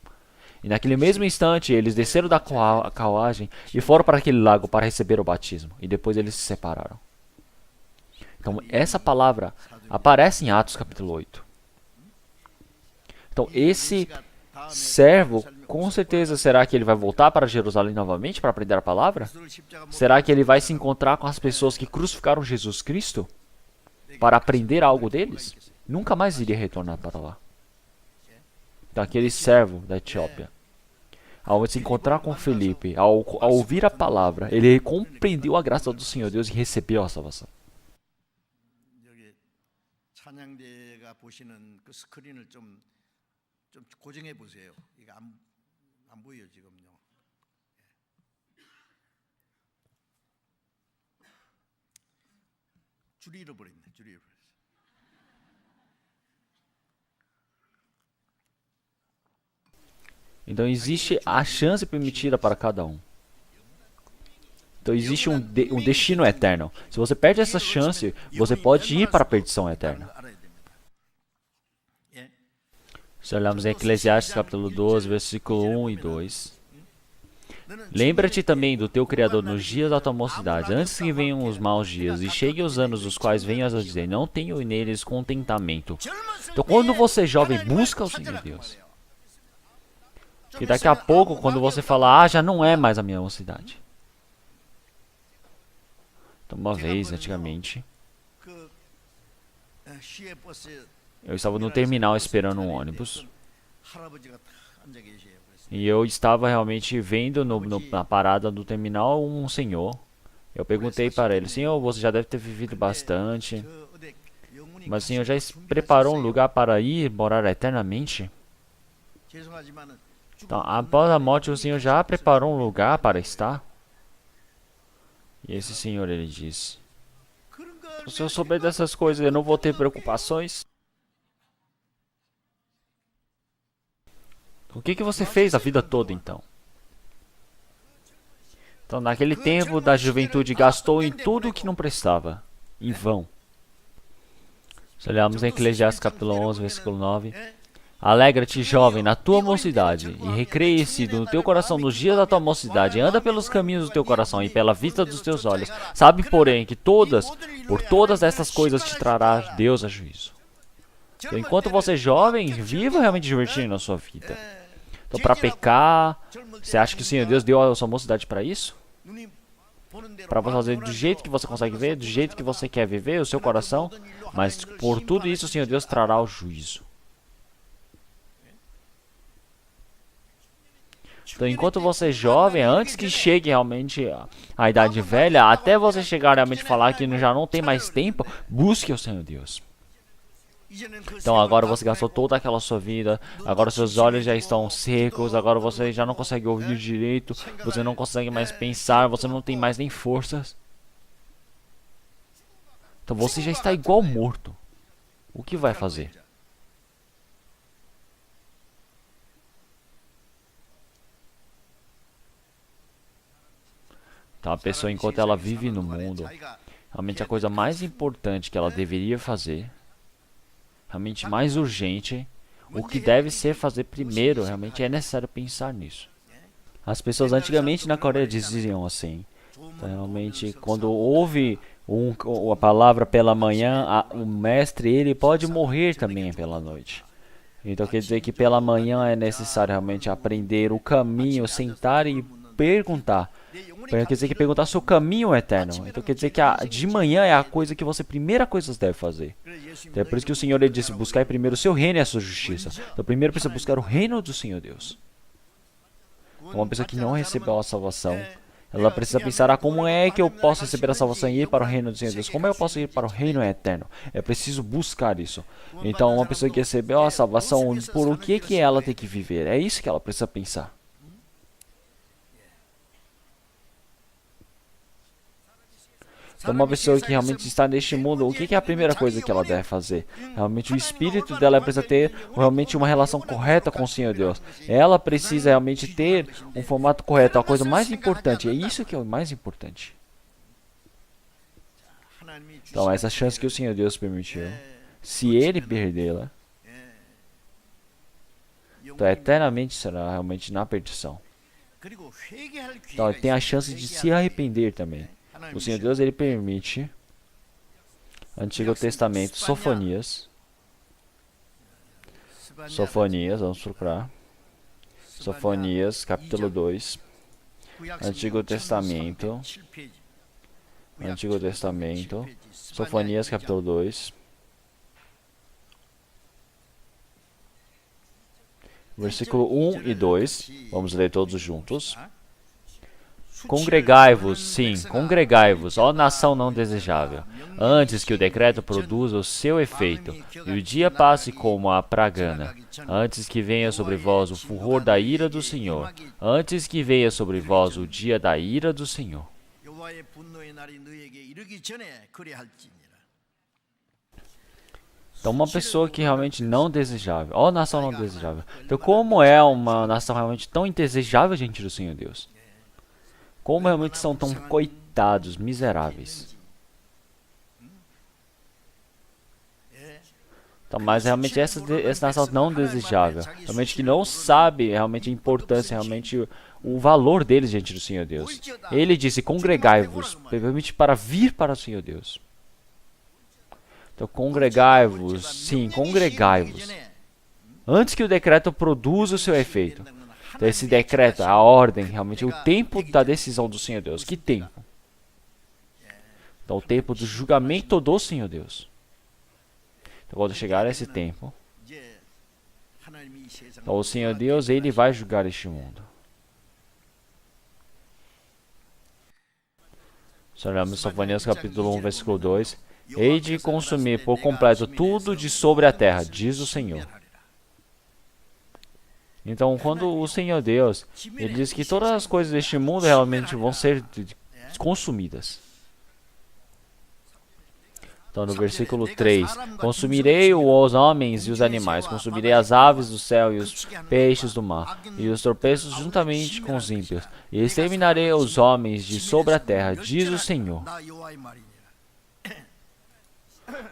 E naquele mesmo instante, eles desceram da carruagem e foram para aquele lago para receber o batismo. E depois eles se separaram. Então essa palavra aparece em Atos capítulo 8. Então esse servo, com certeza, será que ele vai voltar para Jerusalém novamente para aprender a palavra? Será que ele vai se encontrar com as pessoas que crucificaram Jesus Cristo para aprender algo deles? Nunca mais iria retornar para lá. Então aquele servo da Etiópia, ao se encontrar com Felipe, ao ouvir a palavra, ele compreendeu a graça do Senhor Deus e recebeu a salvação. 여기 찬양대가 보시는 그 스크린을 좀 고정해 보세요. 이게 안 보여 지금요. 줄이 잃어버렸네. 줄이 잃어버렸어. Então existe a chance permitida para cada um. Então existe um destino eterno. Se você perde essa chance, você pode ir para a perdição eterna. Se olharmos em Eclesiastes capítulo 12, versículo 1 e 2. Lembra-te também do teu Criador nos dias da tua mocidade, antes que venham os maus dias, e cheguem os anos dos quais venhas a dizer: não tenho neles contentamento. Então quando você é jovem, busca o Senhor Deus. E daqui a pouco, quando você falar: já não é mais a minha mocidade. Então, uma vez, antigamente, eu estava no terminal esperando um ônibus. E eu estava realmente vendo na parada do terminal um senhor. Eu perguntei para ele: senhor, você já deve ter vivido bastante, mas o senhor já preparou um lugar para ir morar eternamente? Então, após a morte, o senhor já preparou um lugar para estar? E esse senhor, ele disse: se eu souber dessas coisas, eu não vou ter preocupações? O que você fez a vida toda, então? Então, naquele tempo da juventude, gastou em tudo o que não prestava, em vão. Se olharmos em Eclesiastes capítulo 11, versículo 9. Alegra-te, jovem, na tua mocidade, e recreie-se no teu coração nos dias da tua mocidade, anda pelos caminhos do teu coração e pela vista dos teus olhos. Sabe, porém, que por todas estas coisas te trará Deus a juízo. Então, enquanto você é jovem, viva realmente divertindo na sua vida. Então, para pecar, você acha que o Senhor Deus deu a sua mocidade para isso? Para você fazer do jeito que você consegue ver, do jeito que você quer viver, o seu coração. Mas por tudo isso, o Senhor Deus trará o juízo. Então, enquanto você é jovem, antes que chegue realmente a idade velha, até você chegar realmente a falar que já não tem mais tempo, busque o Senhor Deus. Então, agora você gastou toda aquela sua vida, agora seus olhos já estão secos, agora você já não consegue ouvir direito, você não consegue mais pensar, você não tem mais nem forças. Então, você já está igual morto. O que vai fazer? Então, a pessoa, enquanto ela vive no mundo, realmente a coisa mais importante que ela deveria fazer, realmente mais urgente, o que deve ser fazer primeiro, realmente é necessário pensar nisso. As pessoas antigamente na Coreia diziam assim, então, realmente, quando ouve a palavra pela manhã, o mestre, ele pode morrer também pela noite. Então, quer dizer que pela manhã é necessário realmente aprender o caminho, sentar e perguntar. Quer dizer que perguntar seu caminho eterno. Então quer dizer que de manhã é a primeira coisa que você deve fazer. Então, é por isso que o Senhor, ele disse: buscar primeiro o seu reino e a sua justiça. Então primeiro precisa buscar o reino do Senhor Deus. Uma pessoa que não recebeu a salvação, ela precisa pensar: como é que eu posso receber a salvação e ir para o reino do Senhor Deus? Como eu posso ir para o reino eterno? É preciso buscar isso. Então uma pessoa que recebeu a salvação, por o que ela tem que viver? É isso que ela precisa pensar. Então, uma pessoa que realmente está neste mundo, o que é a primeira coisa que ela deve fazer? Realmente o espírito dela precisa ter realmente uma relação correta com o Senhor Deus. Ela precisa realmente ter um formato correto, a coisa mais importante. É isso que é o mais importante. Então, essa chance que o Senhor Deus permitiu, se ele perdê-la, então eternamente será realmente na perdição. Então, ele tem a chance de se arrepender também. O Senhor Deus, ele permite, Antigo Testamento, Sofonias, vamos procurar, Sofonias, capítulo 2, Antigo Testamento, Sofonias, capítulo 2, versículo 1 e 2, vamos ler todos juntos. Congregai-vos, sim, congregai-vos, ó nação não desejável, antes que o decreto produza o seu efeito, e o dia passe como a pragana, antes que venha sobre vós o furor da ira do Senhor, antes que venha sobre vós o dia da ira do Senhor. Então, uma pessoa que realmente não desejável, ó nação não desejável. Então, como é uma nação realmente tão indesejável diante do Senhor Deus? Como realmente são tão coitados, miseráveis. Então, mas realmente essa nação não desejável, realmente que não sabe realmente a importância, realmente o valor deles diante do Senhor Deus. Ele disse, congregai-vos, permite para vir para o Senhor Deus. Então, congregai-vos, sim, congregai-vos, antes que o decreto produza o seu efeito. Então, esse decreto, a ordem, realmente, o tempo da decisão do Senhor Deus. Que tempo? Então, o tempo do julgamento do Senhor Deus. Então, quando chegar esse tempo, então, o Senhor Deus, ele vai julgar este mundo. Se olharmos Sofonias capítulo 1, versículo 2, hei de consumir por completo tudo de sobre a terra, diz o Senhor. Então, quando o Senhor Deus, ele diz que todas as coisas deste mundo realmente vão ser consumidas. Então, no versículo 3, consumirei os homens e os animais, consumirei as aves do céu e os peixes do mar, e os tropeços juntamente com os ímpios, e exterminarei os homens de sobre a terra, diz o Senhor.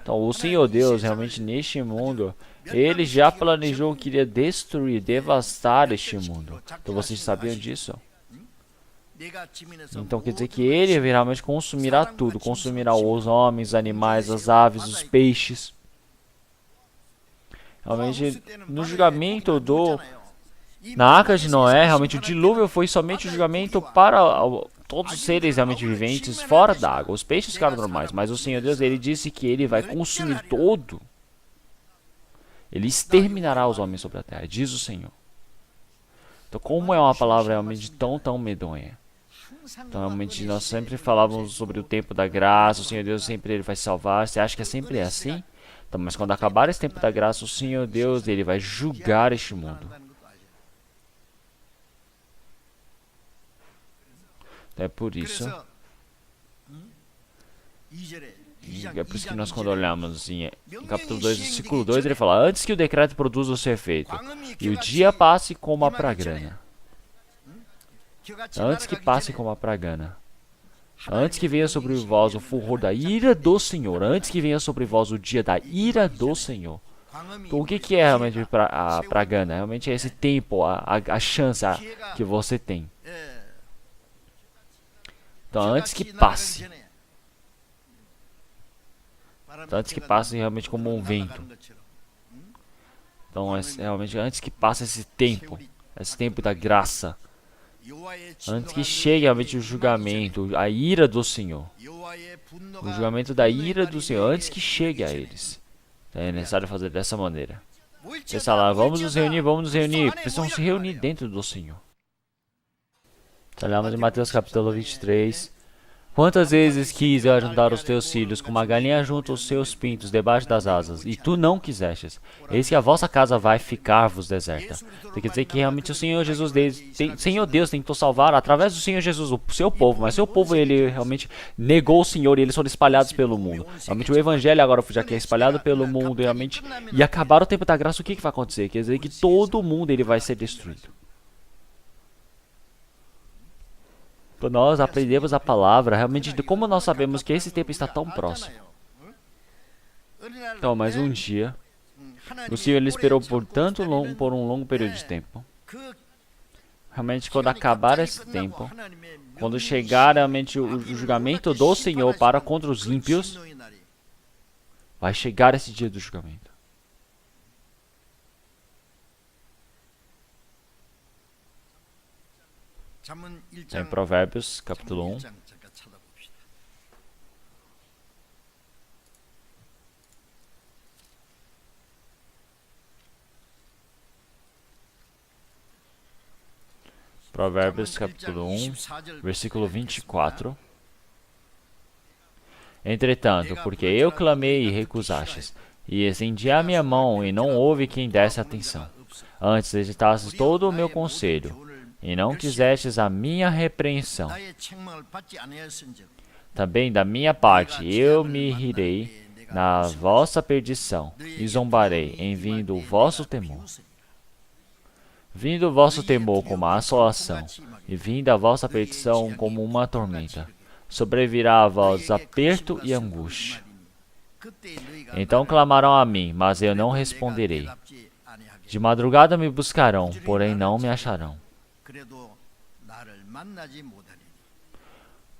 Então, o Senhor Deus, realmente neste mundo, ele já planejou que iria destruir, devastar este mundo. Então, vocês sabiam disso? Então, quer dizer que ele realmente consumirá tudo. Consumirá os homens, os animais, as aves, os peixes. Realmente, no julgamento na Arca de Noé, realmente o dilúvio foi somente o julgamento para todos os seres realmente viventes fora da água. Os peixes ficaram normais, mas o Senhor Deus, ele disse que ele vai consumir todo. Ele exterminará os homens sobre a terra, diz o Senhor. Então, como é uma palavra realmente tão medonha? Então, realmente, nós sempre falávamos sobre o tempo da graça, o Senhor Deus sempre ele vai salvar. Você acha que é sempre assim? Então, mas quando acabar esse tempo da graça, o Senhor Deus, ele vai julgar este mundo. Então, é por isso. É por isso que nós, quando olhamos assim, em capítulo 2, versículo 2, ele fala: antes que o decreto produza o seu efeito, e o dia passe como a pragana. Antes que passe como a pragana. Antes que venha sobre vós o furor da ira do Senhor. Antes que venha sobre vós o dia da ira do Senhor. Então, o que é realmente a pragana? Realmente é esse tempo, a chance que você tem. Então, antes que passe. Então, antes que passe realmente como um vento. Então, realmente antes que passe esse tempo da graça. Antes que chegue realmente o julgamento, a ira do Senhor. O julgamento da ira do Senhor, antes que chegue a eles. É necessário fazer dessa maneira. Pensa lá, vamos nos reunir. Precisamos se reunir dentro do Senhor. Olhamos em Mateus capítulo 23, Quantas vezes quis eu ajuntar os teus filhos, como a galinha junta os seus pintos debaixo das asas, e tu não quisestes? Eis que a vossa casa vai ficar-vos deserta. Isso quer dizer que realmente o Senhor Jesus, Senhor Deus tentou salvar através do Senhor Jesus o seu povo, mas seu povo ele realmente negou o Senhor e eles foram espalhados pelo mundo. Realmente o Evangelho agora já que é espalhado pelo mundo, realmente, e acabar o tempo da graça, o que vai acontecer? Quer dizer que todo mundo ele vai ser destruído. Quando nós aprendemos a palavra, realmente, como nós sabemos que esse tempo está tão próximo? Então, mas um dia, o Senhor ele esperou por um longo período de tempo. Realmente, quando acabar esse tempo, quando chegar realmente o julgamento do Senhor para contra os ímpios, vai chegar esse dia do julgamento. Em Provérbios, capítulo 1. Provérbios, capítulo 1, versículo 24. Entretanto, porque eu clamei e recusastes, e estendi a minha mão, e não houve quem desse atenção. Antes rejetastes todo o meu conselho, e não quisestes a minha repreensão. Também da minha parte eu me rirei na vossa perdição, e zombarei em vindo o vosso temor. Vindo o vosso temor como a assolação, e vinda a vossa perdição como uma tormenta, sobrevirá a vós aperto e angústia. Então clamarão a mim, mas eu não responderei. De madrugada me buscarão, porém não me acharão.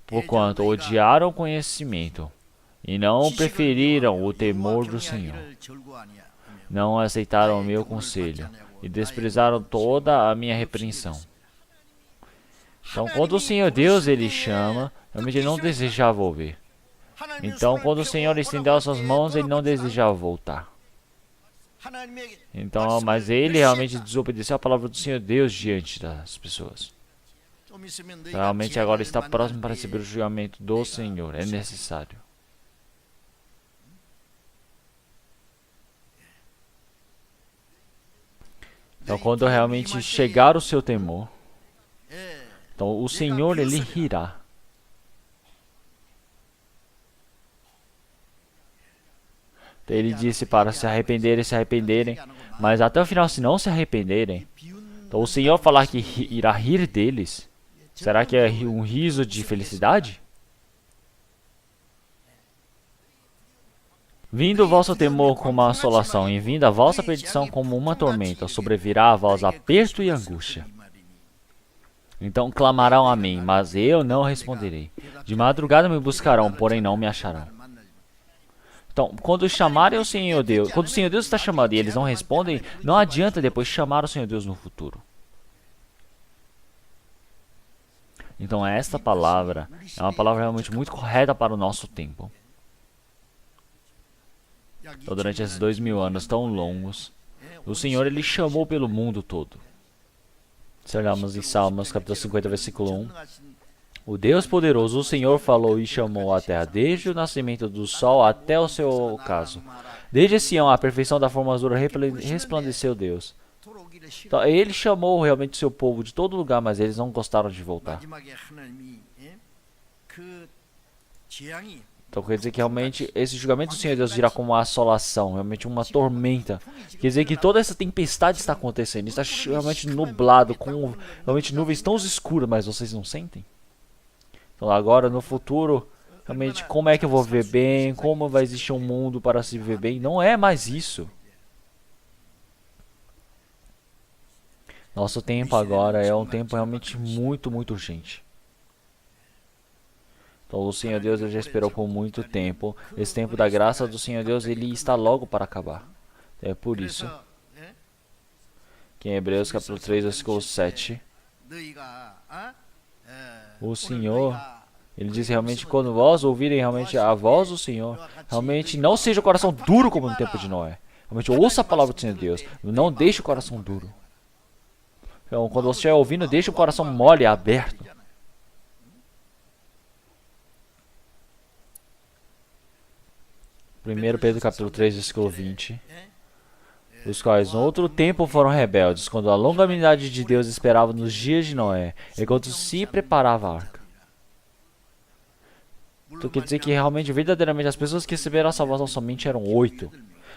Porquanto odiaram o conhecimento, e não preferiram o temor do Senhor. Não aceitaram o meu conselho, e desprezaram toda a minha repreensão. Então, quando o Senhor Deus ele chama, realmente ele não desejava ouvir. Então, quando o Senhor estendeu as suas mãos, ele não desejava voltar. Então, mas ele realmente desobedeceu a palavra do Senhor Deus diante das pessoas. Realmente agora está próximo para receber o julgamento do Senhor. É necessário. Então, quando realmente chegar o seu temor, então o Senhor ele rirá. Então, ele disse para se arrependerem, mas até o final, se não se arrependerem, então o Senhor falar que irá rir deles, será que é um riso de felicidade? Vindo o vosso temor como uma assolação, e vindo a vossa perdição como uma tormenta, sobrevirá a vós aperto e angústia. Então clamarão a mim, mas eu não responderei. De madrugada me buscarão, porém não me acharão. Então, quando chamarem o Senhor Deus, quando o Senhor Deus está chamando e eles não respondem, não adianta depois chamar o Senhor Deus no futuro. Então, esta palavra é uma palavra realmente muito correta para o nosso tempo. Então, durante esses 2000 anos tão longos, o Senhor ele chamou pelo mundo todo. Se olharmos em Salmos, capítulo 50, versículo 1. O Deus poderoso, o Senhor falou e chamou a terra desde o nascimento do sol até o seu ocaso. Desde Sião, a perfeição da formosura resplandeceu Deus. Então, ele chamou realmente seu povo de todo lugar, mas eles não gostaram de voltar. Então quer dizer que realmente esse julgamento do Senhor Deus virá como uma assolação, realmente uma tormenta. Quer dizer que toda essa tempestade está acontecendo, está realmente nublado, com realmente nuvens tão escuras, mas vocês não sentem? Então agora no futuro, realmente como é que eu vou viver bem, como vai existir um mundo para se viver bem, não é mais isso. Nosso tempo agora é um tempo realmente muito, muito urgente. Então o Senhor Deus já esperou por muito tempo. Esse tempo da graça do Senhor Deus, ele está logo para acabar. É por isso que em Hebreus capítulo 3, versículo 7, o Senhor, ele diz realmente, quando vós ouvirem realmente a voz do Senhor, realmente não seja o coração duro como no tempo de Noé. Realmente ouça a palavra do Senhor Deus. Não deixe o coração duro. Então quando você estiver ouvindo, deixe o coração mole, aberto. 1 Pedro capítulo 3, versículo 20. Os quais no outro tempo foram rebeldes, quando a longanimidade de Deus esperava nos dias de Noé, enquanto se preparava a arca. Então quer dizer que realmente, verdadeiramente, as pessoas que receberam a salvação somente eram 8.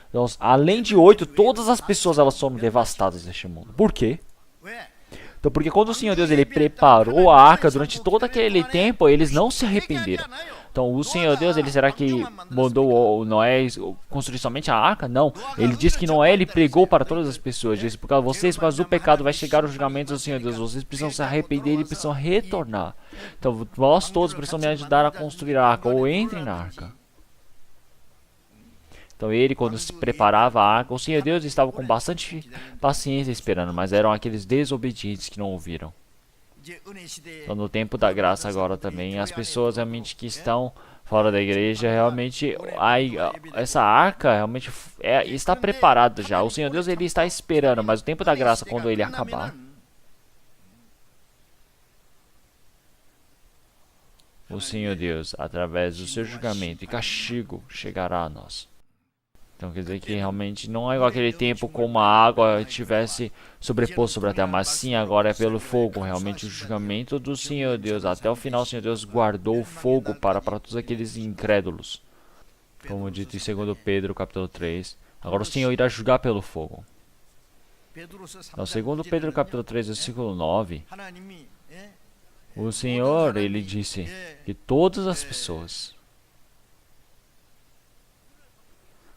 Então, além de 8, todas as pessoas elas foram devastadas neste mundo. Por quê? Então, porque quando o Senhor Deus ele preparou a arca durante todo aquele tempo, eles não se arrependeram. Então, o Senhor Deus, ele será que mandou o Noé construir somente a arca? Não. Ele disse que Noé ele pregou para todas as pessoas. Disse, por causa vocês, por causa do pecado, vai chegar o julgamento do Senhor Deus. Vocês precisam se arrepender e precisam retornar. Então, nós todos precisamos me ajudar a construir a arca, ou entrem na arca. Então ele, quando se preparava a arca, o Senhor Deus estava com bastante paciência esperando, mas eram aqueles desobedientes que não ouviram. Então no tempo da graça agora também, as pessoas realmente que estão fora da igreja, realmente, essa arca realmente está preparada já. O Senhor Deus ele está esperando, mas o tempo da graça, quando ele acabar, o Senhor Deus, através do seu julgamento e castigo, chegará a nós. Então quer dizer que realmente não é igual aquele tempo como a água tivesse sobreposto sobre a terra, mas sim agora é pelo fogo, realmente o julgamento do Senhor Deus. Até o final o Senhor Deus guardou o fogo para todos aqueles incrédulos. Como dito em 2 Pedro capítulo 3, agora o Senhor irá julgar pelo fogo. Então 2 Pedro capítulo 3, versículo 9, o Senhor ele disse que todas as pessoas,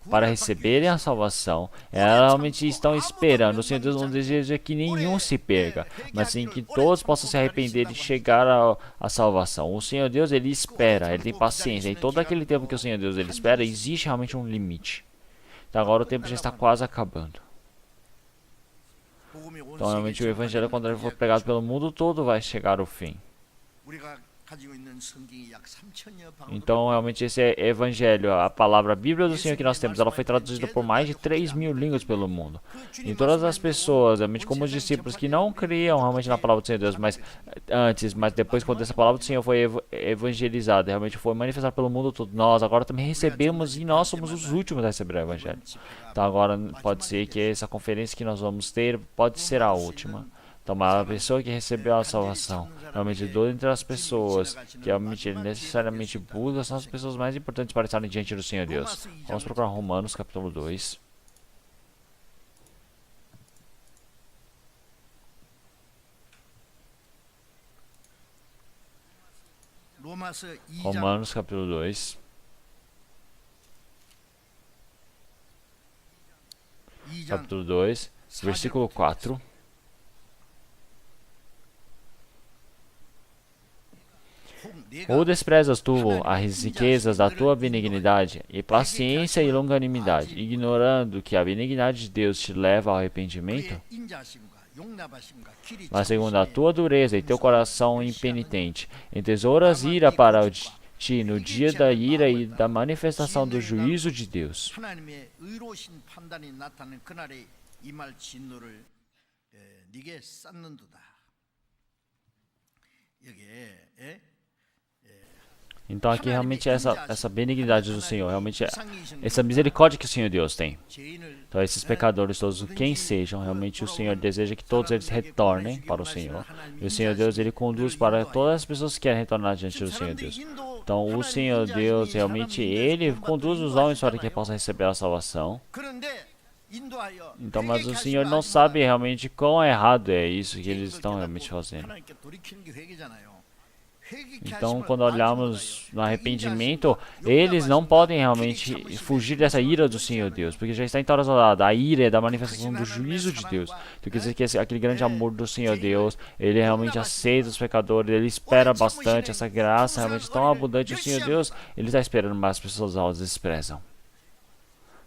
para receberem a salvação, elas realmente estão esperando. O Senhor Deus não deseja que nenhum se perca, mas sim que todos possam se arrepender e chegar à salvação. O Senhor Deus, ele espera, ele tem paciência. E todo aquele tempo que o Senhor Deus ele espera, existe realmente um limite. Então agora o tempo já está quase acabando. Então realmente o Evangelho, quando ele for pregado pelo mundo todo, vai chegar ao fim. Então, realmente, esse é Evangelho, a palavra a Bíblia do Senhor que nós temos. Ela foi traduzida por mais de 3.000 línguas pelo mundo. E todas as pessoas, realmente, como os discípulos que não criam realmente na palavra do Senhor Deus, mas depois, quando essa palavra do Senhor foi evangelizada, realmente foi manifestada pelo mundo todo, nós agora também recebemos e nós somos os últimos a receber o Evangelho. Então, agora pode ser que essa conferência que nós vamos ter pode ser a última. Então, a pessoa que recebeu a salvação, realmente, entre as pessoas que realmente necessariamente buscam, são as pessoas mais importantes para estarem diante do Senhor Deus. Vamos procurar Romanos, capítulo 2. Romanos, capítulo 2. Capítulo 2, versículo 4. Ou desprezas tu as riquezas da tua benignidade, e paciência e longanimidade, ignorando que a benignidade de Deus te leva ao arrependimento? Mas segundo a tua dureza e teu coração impenitente, entesouras ira para ti no dia da ira e da manifestação do juízo de Deus. Então aqui realmente essa benignidade do Senhor, realmente essa misericórdia que o Senhor Deus tem. Então esses pecadores todos, quem sejam, realmente o Senhor deseja que todos eles retornem para o Senhor. E o Senhor Deus, ele conduz para todas as pessoas que querem retornar diante do Senhor Deus. Então o Senhor Deus, realmente, ele conduz os homens para que possam receber a salvação. Então, mas o Senhor não sabe realmente quão errado é isso que eles estão realmente fazendo. Então, quando olhamos no arrependimento, eles não podem realmente fugir dessa ira do Senhor Deus, porque já está entourada a ira é da manifestação do juízo de Deus. Então, quer dizer que aquele grande amor do Senhor Deus, ele realmente aceita os pecadores, ele espera bastante essa graça realmente tão abundante. O Senhor Deus, ele está esperando, mas as pessoas elas desprezam.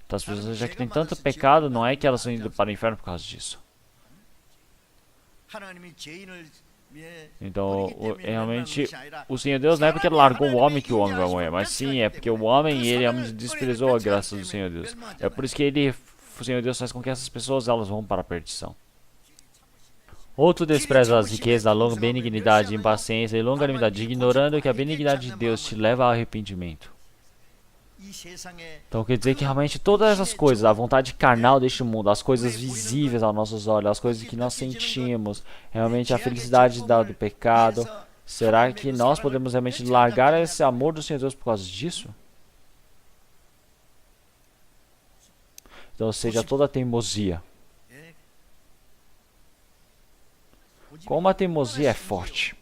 Então, as pessoas já que têm tanto pecado, não é que elas estão indo para o inferno por causa disso. Então, realmente, o Senhor Deus não é porque ele largou o homem que o homem vai morrer, mas sim, é porque o homem, ele desprezou a graça do Senhor Deus. É por isso que o Senhor Deus faz com que essas pessoas, elas vão para a perdição. Outro despreza as riquezas da longa benignidade, impaciência e longanimidade, ignorando que a benignidade de Deus te leva ao arrependimento. Então quer dizer que realmente todas essas coisas, a vontade carnal deste mundo, as coisas visíveis aos nossos olhos, as coisas que nós sentimos, realmente a felicidade do pecado, será que nós podemos realmente largar esse amor do Senhor Deus por causa disso? Então, ou seja, toda a teimosia. Como a teimosia é forte.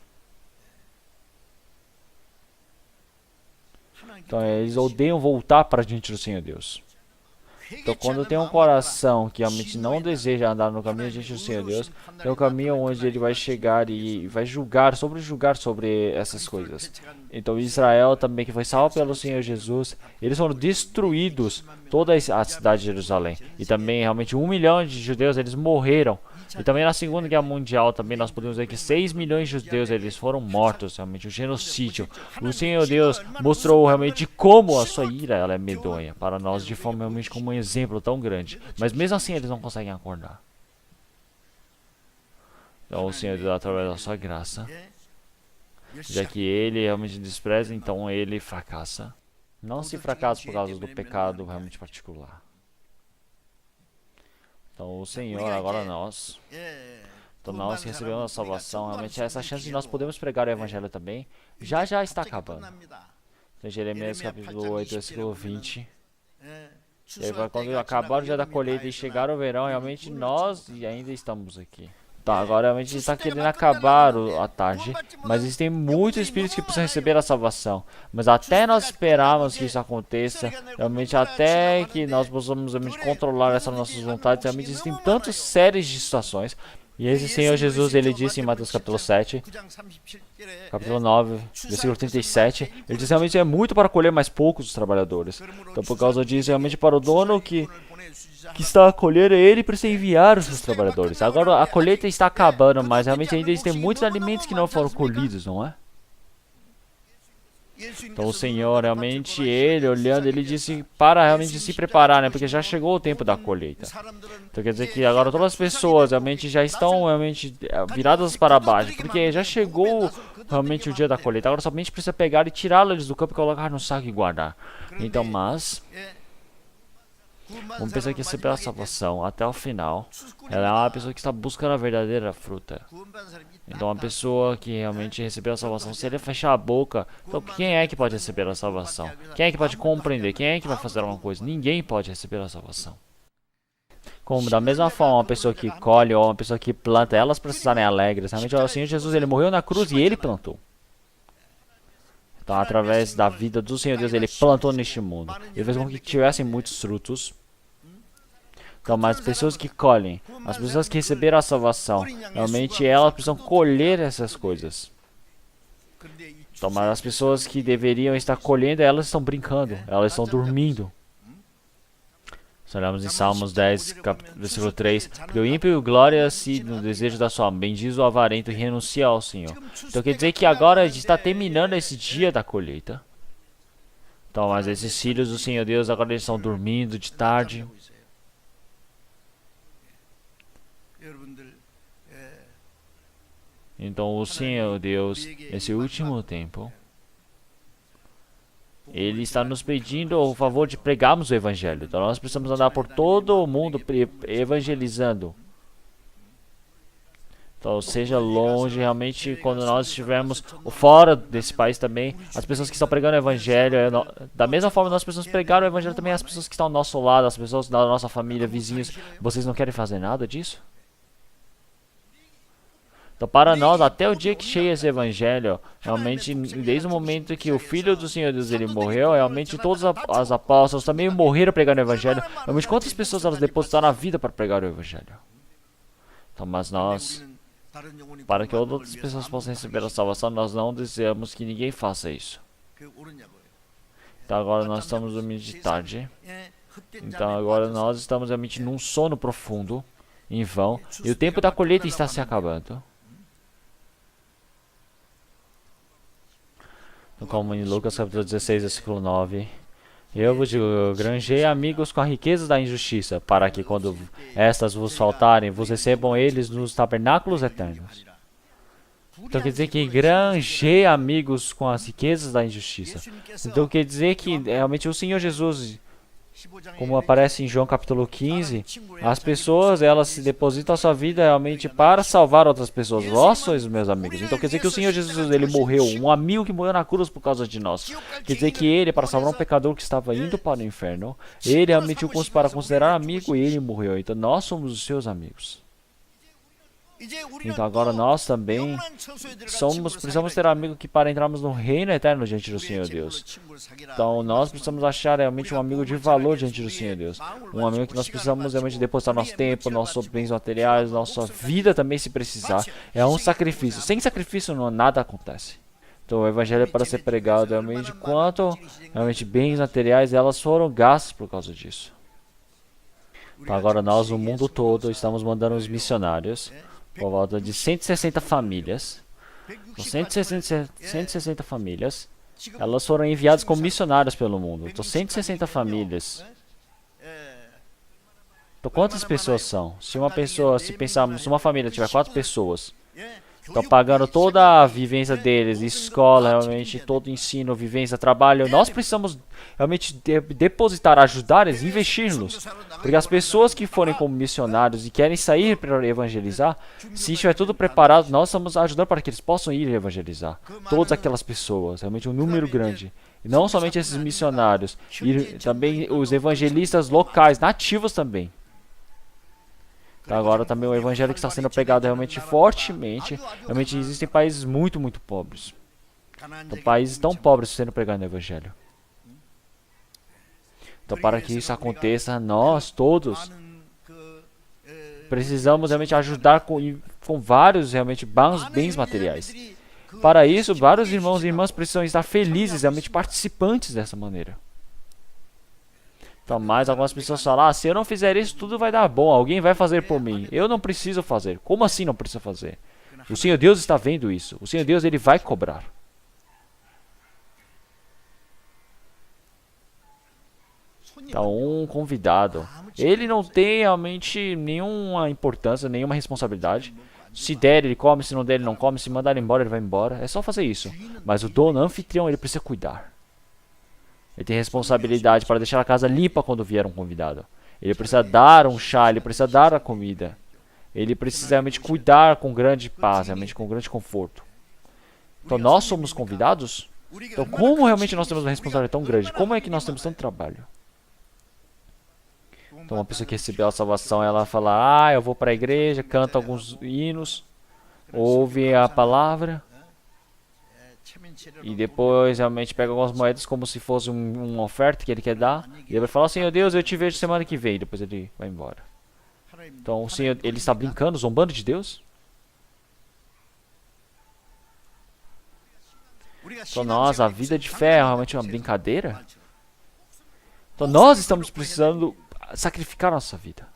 Então, eles odeiam voltar para diante do Senhor Deus. Então, quando tem um coração que realmente não deseja andar no caminho diante do Senhor Deus, é o caminho onde ele vai chegar e vai julgar sobre essas coisas. Então, Israel também, que foi salvo pelo Senhor Jesus, eles foram destruídos, toda a cidade de Jerusalém. E também, realmente, 1 milhão de judeus, eles morreram. E também na Segunda Guerra Mundial, também nós podemos ver que 6 milhões de judeus, eles foram mortos, realmente, o genocídio. O Senhor Deus mostrou realmente como a sua ira ela é medonha para nós, de forma realmente como um exemplo tão grande. Mas mesmo assim, eles não conseguem acordar. Então, o Senhor Deus, através da sua graça, já que ele realmente despreza, então ele fracassa. Não se fracassa por causa do pecado realmente particular. Então, o Senhor, agora nós, então nós que recebemos a salvação, realmente essa chance de nós podermos pregar o Evangelho também, já está acabando. Então, Jeremias capítulo 8, versículo 20. E aí, quando acabar o dia da colheita e chegar o verão, realmente nós ainda estamos aqui. Tá, agora realmente está querendo acabar a tarde, mas existem muitos espíritos que precisam receber a salvação. Mas até nós esperarmos que isso aconteça, realmente até que nós possamos realmente controlar essas nossas vontades, realmente existem tantas séries de situações. E esse Senhor Jesus, ele disse em Mateus capítulo 7, capítulo 9, versículo 37, ele diz realmente é muito para colher mais poucos os trabalhadores. Então por causa disso, realmente para o dono que está a colher, ele precisa enviar os seus trabalhadores. Agora a colheita está acabando, mas realmente ainda existem muitos alimentos que não foram colhidos, não é? Então o Senhor, realmente, ele olhando, ele disse para realmente se preparar, né? Porque já chegou o tempo da colheita. Então quer dizer que agora todas as pessoas realmente já estão realmente viradas para baixo, porque já chegou realmente o dia da colheita. Agora somente precisa pegar e tirá-las do campo e colocar no saco e guardar. Então, mas uma pessoa que recebeu a salvação até o final, ela é uma pessoa que está buscando a verdadeira fruta. Então, uma pessoa que realmente recebeu a salvação, se ele fechar a boca, então quem é que pode receber a salvação? Quem é que pode compreender? Quem é que vai fazer alguma coisa? Ninguém pode receber a salvação. Como da mesma forma, uma pessoa que colhe ou uma pessoa que planta, elas precisarem alegres. Realmente, o Senhor Jesus, ele morreu na cruz e ele plantou. Então, através da vida do Senhor Deus, ele plantou neste mundo. Ele fez com que tivessem muitos frutos. Então, mas as pessoas que colhem, as pessoas que receberam a salvação, realmente elas precisam colher essas coisas. Então, mas as pessoas que deveriam estar colhendo, elas estão brincando, elas estão dormindo. Se olhamos em Salmos 10, versículo 3, porque o ímpio glória-se no desejo da sua alma, bendiz o avarento e renuncia ao Senhor. Então quer dizer que agora está terminando esse dia da colheita. Então, mas esses filhos do Senhor Deus agora eles estão dormindo de tarde. Então o Senhor Deus, nesse último tempo, ele está nos pedindo o favor de pregarmos o Evangelho. Então nós precisamos andar por todo o mundo evangelizando. Então seja longe, realmente, quando nós estivermos fora desse país também, as pessoas que estão pregando o Evangelho, da mesma forma nós precisamos pregar o Evangelho também às pessoas que estão ao nosso lado, as pessoas da nossa família, vizinhos. Vocês não querem fazer nada disso? Então, para nós, até o dia que chega esse Evangelho, realmente, desde o momento que o Filho do Senhor Deus ele morreu, realmente todos os apóstolos também morreram pregando o Evangelho. Realmente, quantas pessoas elas depositaram a vida para pregar o Evangelho? Então, mas nós, para que outras pessoas possam receber a salvação, nós não desejamos que ninguém faça isso. Então, agora nós estamos dormindo de tarde. Então, agora nós estamos realmente num sono profundo, em vão, e o tempo da colheita está se acabando. Como em Lucas capítulo 16, versículo 9. Eu vos digo, granjei amigos com as riquezas da injustiça, para que quando estas vos faltarem, vos recebam eles nos tabernáculos eternos. Então quer dizer que granjeia amigos com as riquezas da injustiça. Então quer dizer que realmente o Senhor Jesus, como aparece em João capítulo 15, as pessoas, elas se depositam a sua vida realmente para salvar outras pessoas. Vós sois meus amigos. Então quer dizer que o Senhor Jesus, ele morreu, um amigo que morreu na cruz por causa de nós. Quer dizer que ele, para salvar um pecador que estava indo para o inferno, ele realmente o para considerar amigo e ele morreu. Então nós somos os seus amigos. Então agora nós também precisamos ter amigos que para entrarmos no reino eterno diante do Senhor Deus. Então nós precisamos achar realmente um amigo de valor diante do Senhor Deus. Um amigo que nós precisamos realmente depositar nosso tempo, nossos bens materiais, nossa vida também se precisar. É um sacrifício. Sem sacrifício nada acontece. Então o evangelho é para ser pregado realmente quanto realmente bens materiais elas foram gastos por causa disso. Então agora nós, o mundo todo, estamos mandando os missionários por volta de 160 famílias. Então, 160 famílias, elas foram enviadas como missionários pelo mundo. Então, 160 famílias. Então, quantas pessoas são? Se pensarmos, se uma família tiver 4 pessoas, estão pagando toda a vivência deles, escola, realmente, todo o ensino, vivência, trabalho. Nós precisamos realmente depositar, ajudar eles, investir-nos. Porque as pessoas que forem como missionários e querem sair para evangelizar, se estiver tudo preparado, nós estamos ajudando para que eles possam ir evangelizar. Todas aquelas pessoas, realmente um número grande. E não somente esses missionários, e também os evangelistas locais, nativos também. Então agora também o evangelho que está sendo pregado realmente fortemente. Realmente existem países muito, muito pobres. Então países tão pobres sendo pregado no evangelho. Então para que isso aconteça, nós todos precisamos realmente ajudar com vários realmente bens materiais. Para isso, vários irmãos e irmãs precisam estar felizes, realmente participantes dessa maneira. Então, mais algumas pessoas falam, se eu não fizer isso, tudo vai dar bom, alguém vai fazer por mim. Eu não preciso fazer. Como assim não precisa fazer? O Senhor Deus está vendo isso. O Senhor Deus, ele vai cobrar. Então, um convidado, ele não tem realmente nenhuma importância, nenhuma responsabilidade. Se der, ele come, se não der, ele não come. Se mandar ele embora, ele vai embora. É só fazer isso. Mas o dono, anfitrião, ele precisa cuidar. Ele tem responsabilidade para deixar a casa limpa quando vier um convidado. Ele precisa dar um chá, ele precisa dar a comida. Ele precisa realmente cuidar com grande paz, realmente com grande conforto. Então nós somos convidados? Então como realmente nós temos uma responsabilidade tão grande? Como é que nós temos tanto trabalho? Então uma pessoa que recebeu a salvação, ela fala, eu vou para a igreja, canta alguns hinos, ouve a palavra. E depois realmente pega algumas moedas como se fosse uma oferta que ele quer dar. E ele vai falar, Senhor Deus, eu te vejo semana que vem. E depois ele vai embora. Então o Senhor, ele está brincando, zombando de Deus? Então nós, a vida de fé é realmente uma brincadeira? Então nós estamos precisando sacrificar nossa vida.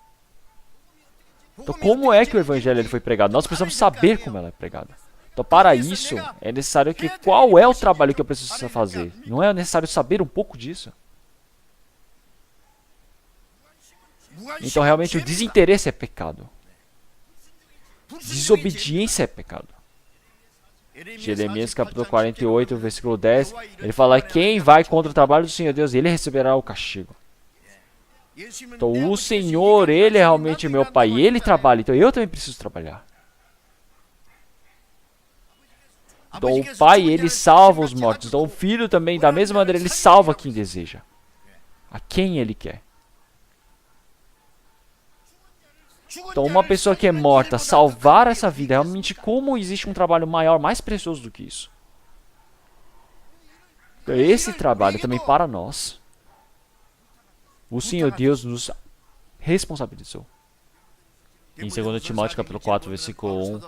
Então como é que o evangelho ele foi pregado? Nós precisamos saber como ela é pregada. Então, para isso, é necessário que qual é o trabalho que eu preciso fazer? Não é necessário saber um pouco disso? Então, realmente, o desinteresse é pecado. Desobediência é pecado. Jeremias capítulo 48, versículo 10, ele fala, quem vai contra o trabalho do Senhor Deus, ele receberá o castigo. Então, o Senhor, ele é realmente meu Pai, ele trabalha, então eu também preciso trabalhar. Então o Pai, ele salva os mortos. Então o Filho também, da mesma maneira, ele salva quem deseja. A quem ele quer. Então uma pessoa que é morta, salvar essa vida, realmente como existe um trabalho maior, mais precioso do que isso? Então, esse trabalho também para nós, o Senhor Deus nos responsabilizou. Em 2 Timóteo capítulo 4, versículo 1,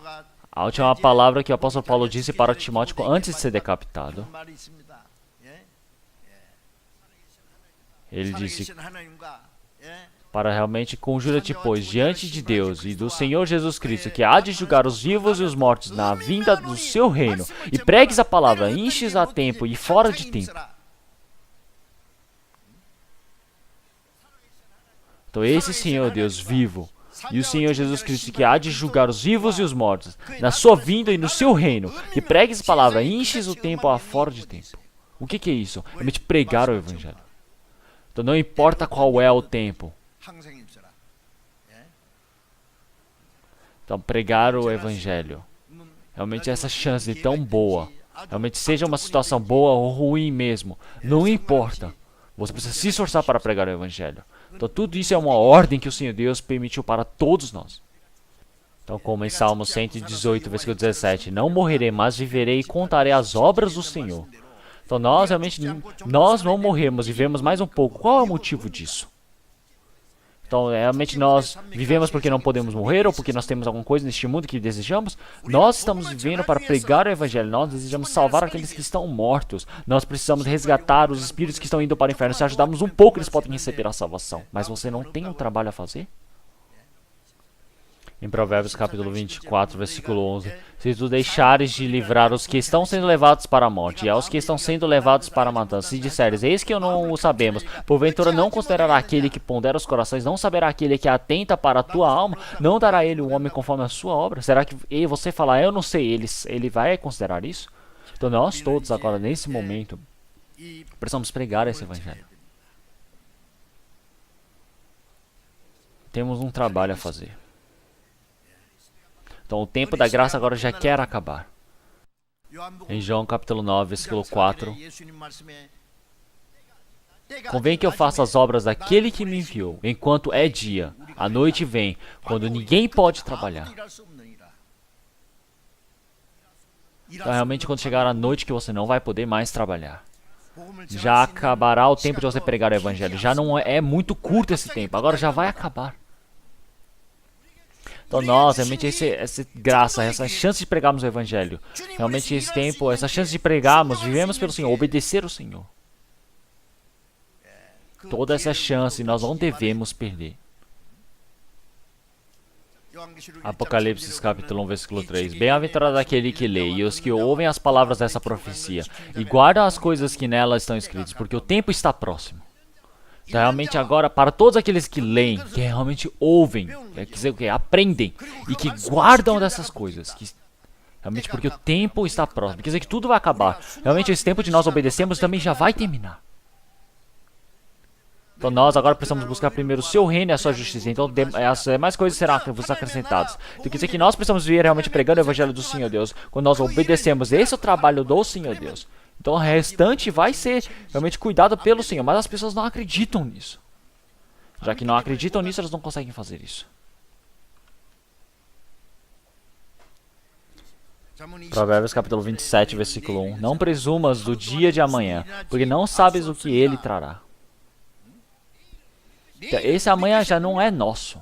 a última palavra que o apóstolo Paulo disse para Timóteo antes de ser decapitado. Ele disse, para realmente conjura-te, pois, diante de Deus e do Senhor Jesus Cristo, que há de julgar os vivos e os mortos na vinda do seu reino, e pregues a palavra, enches a tempo e fora de tempo. Então esse Senhor Deus vivo, E o Senhor Jesus Cristo, que há de julgar os vivos e os mortos, na sua vinda e no seu reino, que pregues palavra, enches o tempo a fora de tempo. O que é isso? Realmente pregar o Evangelho. Então não importa qual é o tempo. Então pregar o Evangelho. Realmente essa chance é tão boa. Realmente seja uma situação boa ou ruim mesmo. Não importa. Você precisa se esforçar para pregar o Evangelho. Então tudo isso é uma ordem que o Senhor Deus permitiu para todos nós. Então como em Salmo 118, versículo 17. Não morrerei, mas viverei e contarei as obras do Senhor. Então nós realmente, nós não morremos, vivemos mais um pouco. Qual é o motivo disso? Então realmente nós vivemos porque não podemos morrer ou porque nós temos alguma coisa neste mundo que desejamos? Nós estamos vivendo para pregar o Evangelho. Nós desejamos salvar aqueles que estão mortos. Nós precisamos resgatar os espíritos que estão indo para o inferno. Se ajudarmos um pouco, eles podem receber a salvação. Mas você não tem um trabalho a fazer? Em Provérbios capítulo 24, versículo 11. Se tu deixares de livrar os que estão sendo levados para a morte, e aos que estão sendo levados para a matança, se disseres, eis que eu não o sabemos, porventura não considerará aquele que pondera os corações, não saberá aquele que atenta para a tua alma, não dará ele o homem conforme a sua obra? Será que você falar, eu não sei, ele vai considerar isso? Então nós todos agora, nesse momento, precisamos pregar esse Evangelho. Temos um trabalho a fazer. Então o tempo da graça agora já quer acabar. Em João capítulo 9, versículo 4. Convém que eu faça as obras daquele que me enviou, enquanto é dia. A noite vem, quando ninguém pode trabalhar. Então realmente quando chegar a noite que você não vai poder mais trabalhar. Já acabará o tempo de você pregar o Evangelho. Já não é muito curto esse tempo, agora já vai acabar. Então nós, realmente, essa graça, essa chance de pregarmos o Evangelho, realmente esse tempo, essa chance de pregarmos, vivemos pelo Senhor, obedecer ao Senhor. Toda essa chance nós não devemos perder. Apocalipse capítulo 1, versículo 3. Bem-aventurado aquele que lê e os que ouvem as palavras dessa profecia e guardam as coisas que nela estão escritas, porque o tempo está próximo. Então, realmente agora, para todos aqueles que leem, que realmente ouvem, quer dizer o quê? Aprendem e que guardam dessas coisas, que, realmente porque o tempo está próximo, quer dizer que tudo vai acabar. Realmente esse tempo de nós obedecermos também já vai terminar. Então nós agora precisamos buscar primeiro o seu reino e a sua justiça. Então as demais coisas serão acrescentadas. Então quer dizer que nós precisamos vir realmente pregando o Evangelho do Senhor Deus. Quando nós obedecemos, esse é o trabalho do Senhor Deus. Então o restante vai ser realmente cuidado pelo Senhor. Mas as pessoas não acreditam nisso. Já que não acreditam nisso, elas não conseguem fazer isso. Provérbios capítulo 27, versículo 1. Não presumas do dia de amanhã, porque não sabes o que ele trará. Então, esse amanhã já não é nosso.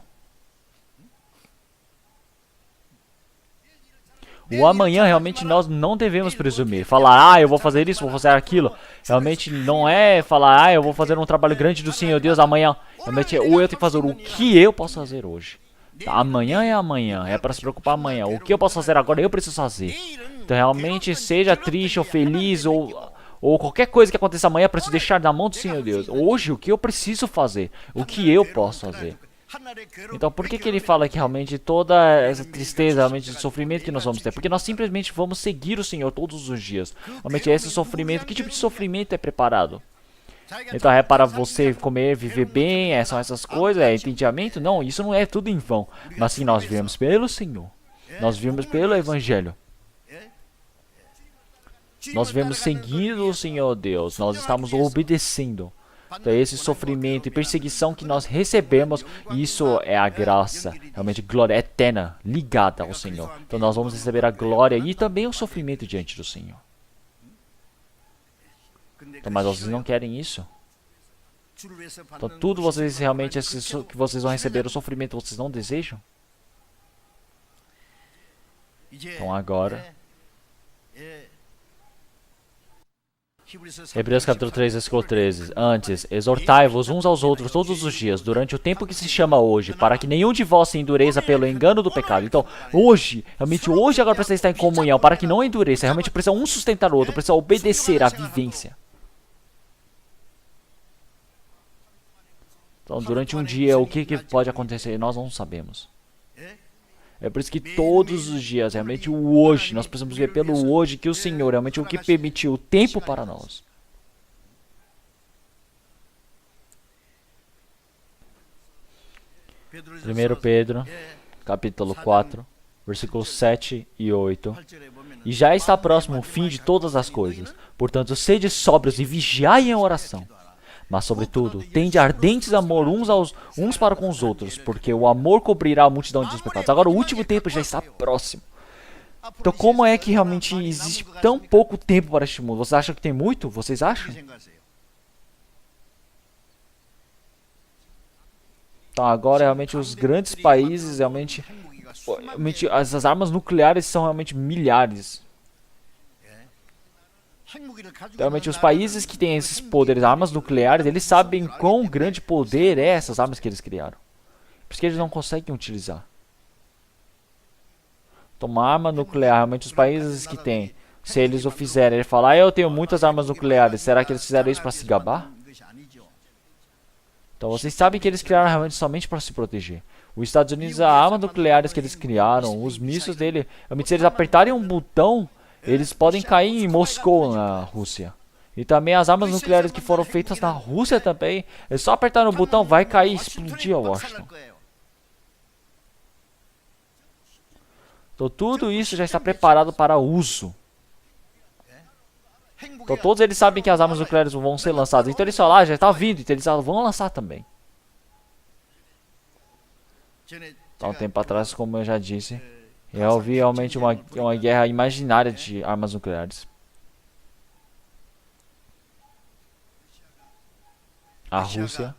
O amanhã realmente nós não devemos presumir. Falar, eu vou fazer isso, vou fazer aquilo. Realmente não é falar, eu vou fazer um trabalho grande do Senhor Deus amanhã. Realmente ou eu tenho que fazer o que eu posso fazer hoje. Tá, amanhã é amanhã, é para se preocupar amanhã. O que eu posso fazer agora, eu preciso fazer. Então realmente seja triste ou feliz ou qualquer coisa que aconteça amanhã, eu preciso deixar na mão do Senhor Deus. Hoje, o que eu preciso fazer? O que eu posso fazer? Então, por que ele fala que realmente toda essa tristeza, realmente esse sofrimento que nós vamos ter? Porque nós simplesmente vamos seguir o Senhor todos os dias. Realmente esse sofrimento, que tipo de sofrimento é preparado? Então é para você comer, viver bem, são essas coisas, é entendimento? Não, isso não é tudo em vão. Mas sim, nós vivemos pelo Senhor. Nós vivemos pelo Evangelho. Nós vivemos seguindo o Senhor Deus. Nós estamos obedecendo. Então, esse sofrimento e perseguição que nós recebemos, isso é a graça, realmente glória eterna, ligada ao Senhor. Então nós vamos receber a glória e também o sofrimento diante do Senhor. Então, mas vocês não querem isso? Então tudo vocês realmente, que vocês vão receber o sofrimento, vocês não desejam? Então agora... Hebreus capítulo 3, versículo 13. Antes, exortai-vos uns aos outros todos os dias, durante o tempo que se chama hoje, para que nenhum de vós se endureça pelo engano do pecado. Então, hoje, realmente hoje agora precisa estar em comunhão, para que não endureça. Realmente precisa um sustentar o outro, precisa obedecer à vivência. Então, durante um dia, o que pode acontecer? Nós não sabemos. É por isso que todos os dias, realmente o hoje, nós precisamos ver pelo hoje que o Senhor, realmente o que permitiu o tempo para nós. Primeiro Pedro, capítulo 4, versículos 7 e 8. E já está próximo o fim de todas as coisas. Portanto, sede sóbrios e vigiai em oração. Mas, sobretudo, tende ardentes amor uns para com os outros, porque o amor cobrirá a multidão de pecados. Agora, o último tempo já está próximo. Então, como é que realmente existe tão pouco tempo para este mundo? Vocês acham que tem muito? Vocês acham? Então, agora, realmente, os grandes países, realmente essas armas nucleares são realmente milhares. Realmente, os países que têm esses poderes, armas nucleares, eles sabem quão grande poder é essas armas que eles criaram. Por isso que eles não conseguem utilizar. Então, uma arma nuclear, realmente, os países que têm, se eles o fizerem, ele fala, eu tenho muitas armas nucleares, será que eles fizeram isso para se gabar? Então, vocês sabem que eles criaram realmente somente para se proteger. Os Estados Unidos, as armas nucleares que eles criaram, os mísseis dele, realmente, se eles apertarem um botão, eles podem cair em Moscou, na Rússia. E também as armas nucleares que foram feitas na Rússia também. É só apertar no botão, vai cair e explodir a Washington. Então tudo isso já está preparado para uso. Então todos eles sabem que as armas nucleares vão ser lançadas. Então eles falam, já está vindo, então eles vão lançar também. Então um tempo atrás, como eu já disse, eu vi realmente uma guerra imaginária de armas nucleares. A Rússia,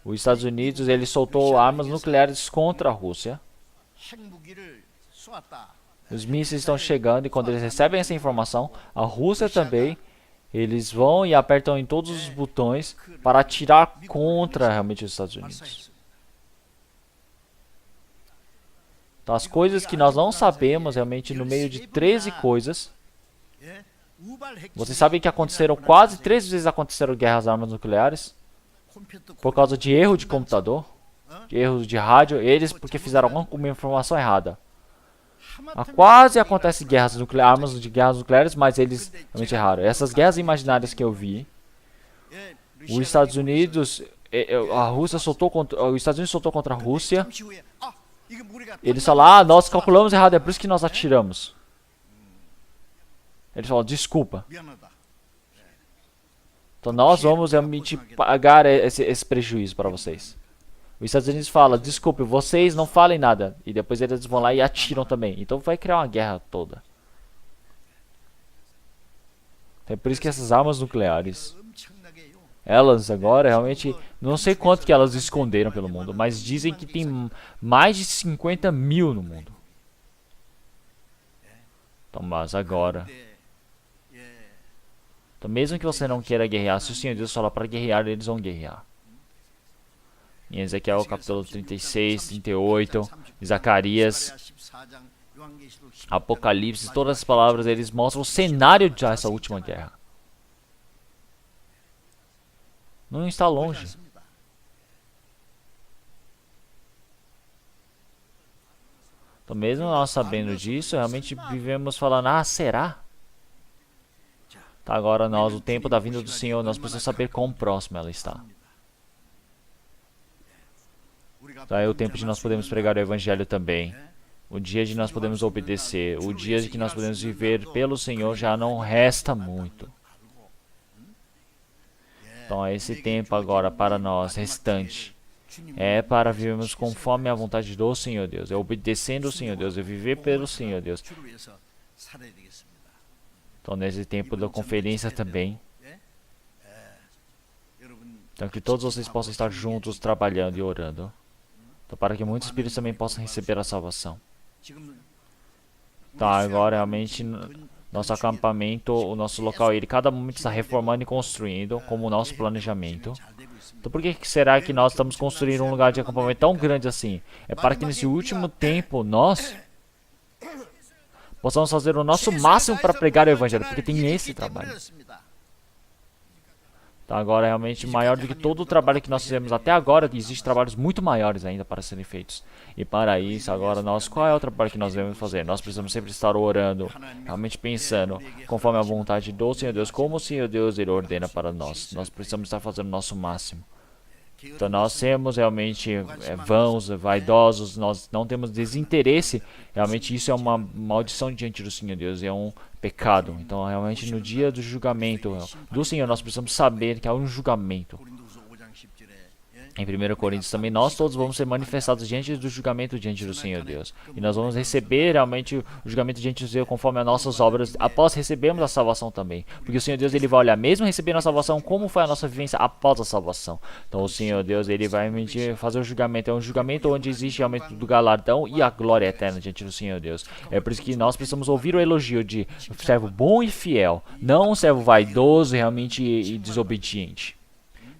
os Estados Unidos, ele soltou armas nucleares contra a Rússia. Os mísseis estão chegando e quando eles recebem essa informação, a Rússia também, eles vão e apertam em todos os botões para atirar contra realmente os Estados Unidos. Então, as coisas que nós não sabemos realmente no meio de 13 coisas. Vocês sabem que aconteceram quase 3 vezes aconteceram guerras às armas nucleares por causa de erro de computador, de erro de rádio, eles porque fizeram alguma informação errada. Quase acontece armas de guerras nucleares, mas eles realmente erraram. Essas guerras imaginárias que eu vi, os Estados Unidos, a Rússia soltou contra, os Estados Unidos soltou contra a Rússia. Eles falaram, nós calculamos errado, é por isso que nós atiramos. Eles falaram, desculpa. Então nós vamos realmente pagar esse prejuízo para vocês. Os Estados Unidos falam, desculpe, vocês não falem nada. E depois eles vão lá e atiram também. Então vai criar uma guerra toda. É por isso que essas armas nucleares, elas agora realmente, não sei quanto que elas esconderam pelo mundo, mas dizem que tem mais de 50 mil no mundo. Então, mas agora, então mesmo que você não queira guerrear, se o Senhor Deus falar para guerrear, eles vão guerrear. Em Ezequiel capítulo 36, 38, Zacarias, Apocalipse, todas as palavras, eles mostram o cenário dessa última guerra. Não está longe. Então mesmo nós sabendo disso, realmente vivemos falando, será? Tá, agora nós, o tempo da vinda do Senhor, nós precisamos saber quão próximo ela está. Tá, é o tempo de nós podemos pregar o Evangelho também. O dia de nós podemos obedecer. O dia de que nós podemos viver pelo Senhor já não resta muito. Então esse tempo agora para nós, restante, é para vivermos conforme a vontade do Senhor Deus. É obedecendo o Senhor Deus, é viver pelo Senhor Deus. Então nesse tempo da conferência também, então que todos vocês possam estar juntos, trabalhando e orando. Então, para que muitos espíritos também possam receber a salvação. Tá, agora realmente nosso acampamento, o nosso local, ele cada momento está reformando e construindo como o nosso planejamento. Então por que será que nós estamos construindo um lugar de acampamento tão grande assim? É para que nesse último tempo nós possamos fazer o nosso máximo para pregar o Evangelho, porque tem esse trabalho. Então agora é realmente maior do que todo o trabalho que nós fizemos até agora. Existem trabalhos muito maiores ainda para serem feitos. E para isso, agora qual é o trabalho que nós devemos fazer? Nós precisamos sempre estar orando, realmente pensando, conforme a vontade do Senhor Deus, como o Senhor Deus Ele ordena para nós. Nós precisamos estar fazendo o nosso máximo. Então nós sermos realmente vãos, vaidosos, nós não temos desinteresse, realmente isso é uma maldição diante do Senhor Deus, é um pecado. Então realmente no dia do julgamento do Senhor nós precisamos saber que há um julgamento. Em 1 Coríntios também, nós todos vamos ser manifestados diante do julgamento diante do Senhor Deus. E nós vamos receber realmente o julgamento diante do Senhor conforme as nossas obras, após recebermos a salvação também. Porque o Senhor Deus, Ele vai olhar, mesmo recebendo a salvação, como foi a nossa vivência após a salvação. Então o Senhor Deus, Ele vai realmente fazer o julgamento. É um julgamento onde existe realmente do galardão e a glória eterna diante do Senhor Deus. É por isso que nós precisamos ouvir o elogio de servo bom e fiel, não um servo vaidoso realmente e desobediente.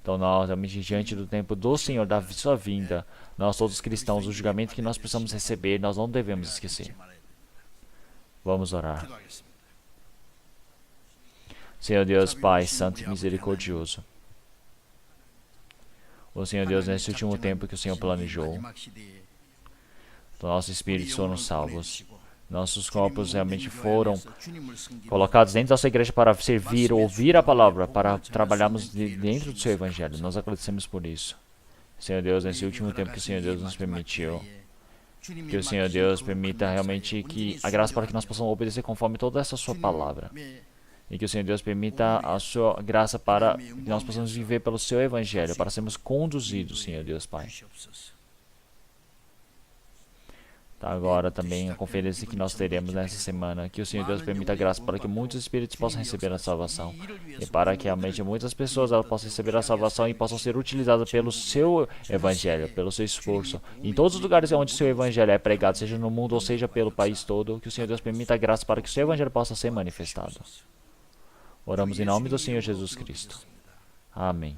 Então nós, realmente, diante do tempo do Senhor, da sua vinda, nós todos os cristãos, o julgamento que nós precisamos receber, nós não devemos esquecer. Vamos orar. Senhor Deus, Pai, Santo e Misericordioso, o Senhor Deus, nesse último tempo que o Senhor planejou, nossos espíritos foram salvos. Nossos corpos realmente foram colocados dentro da sua igreja para servir, ouvir a palavra, para trabalharmos dentro do seu evangelho. Nós agradecemos por isso. Senhor Deus, nesse último tempo que o Senhor Deus nos permitiu, que o Senhor Deus permita realmente que a graça para que nós possamos obedecer conforme toda essa sua palavra. E que o Senhor Deus permita a sua graça para que nós possamos viver pelo seu evangelho, para sermos conduzidos, Senhor Deus, Pai. Agora também a conferência que nós teremos nessa semana, que o Senhor Deus permita a graça para que muitos espíritos possam receber a salvação e para que realmente muitas pessoas elas possam receber a salvação e possam ser utilizadas pelo seu evangelho, pelo seu esforço. Em todos os lugares onde o seu evangelho é pregado, seja no mundo ou seja pelo país todo, que o Senhor Deus permita a graça para que o seu evangelho possa ser manifestado. Oramos em nome do Senhor Jesus Cristo. Amém.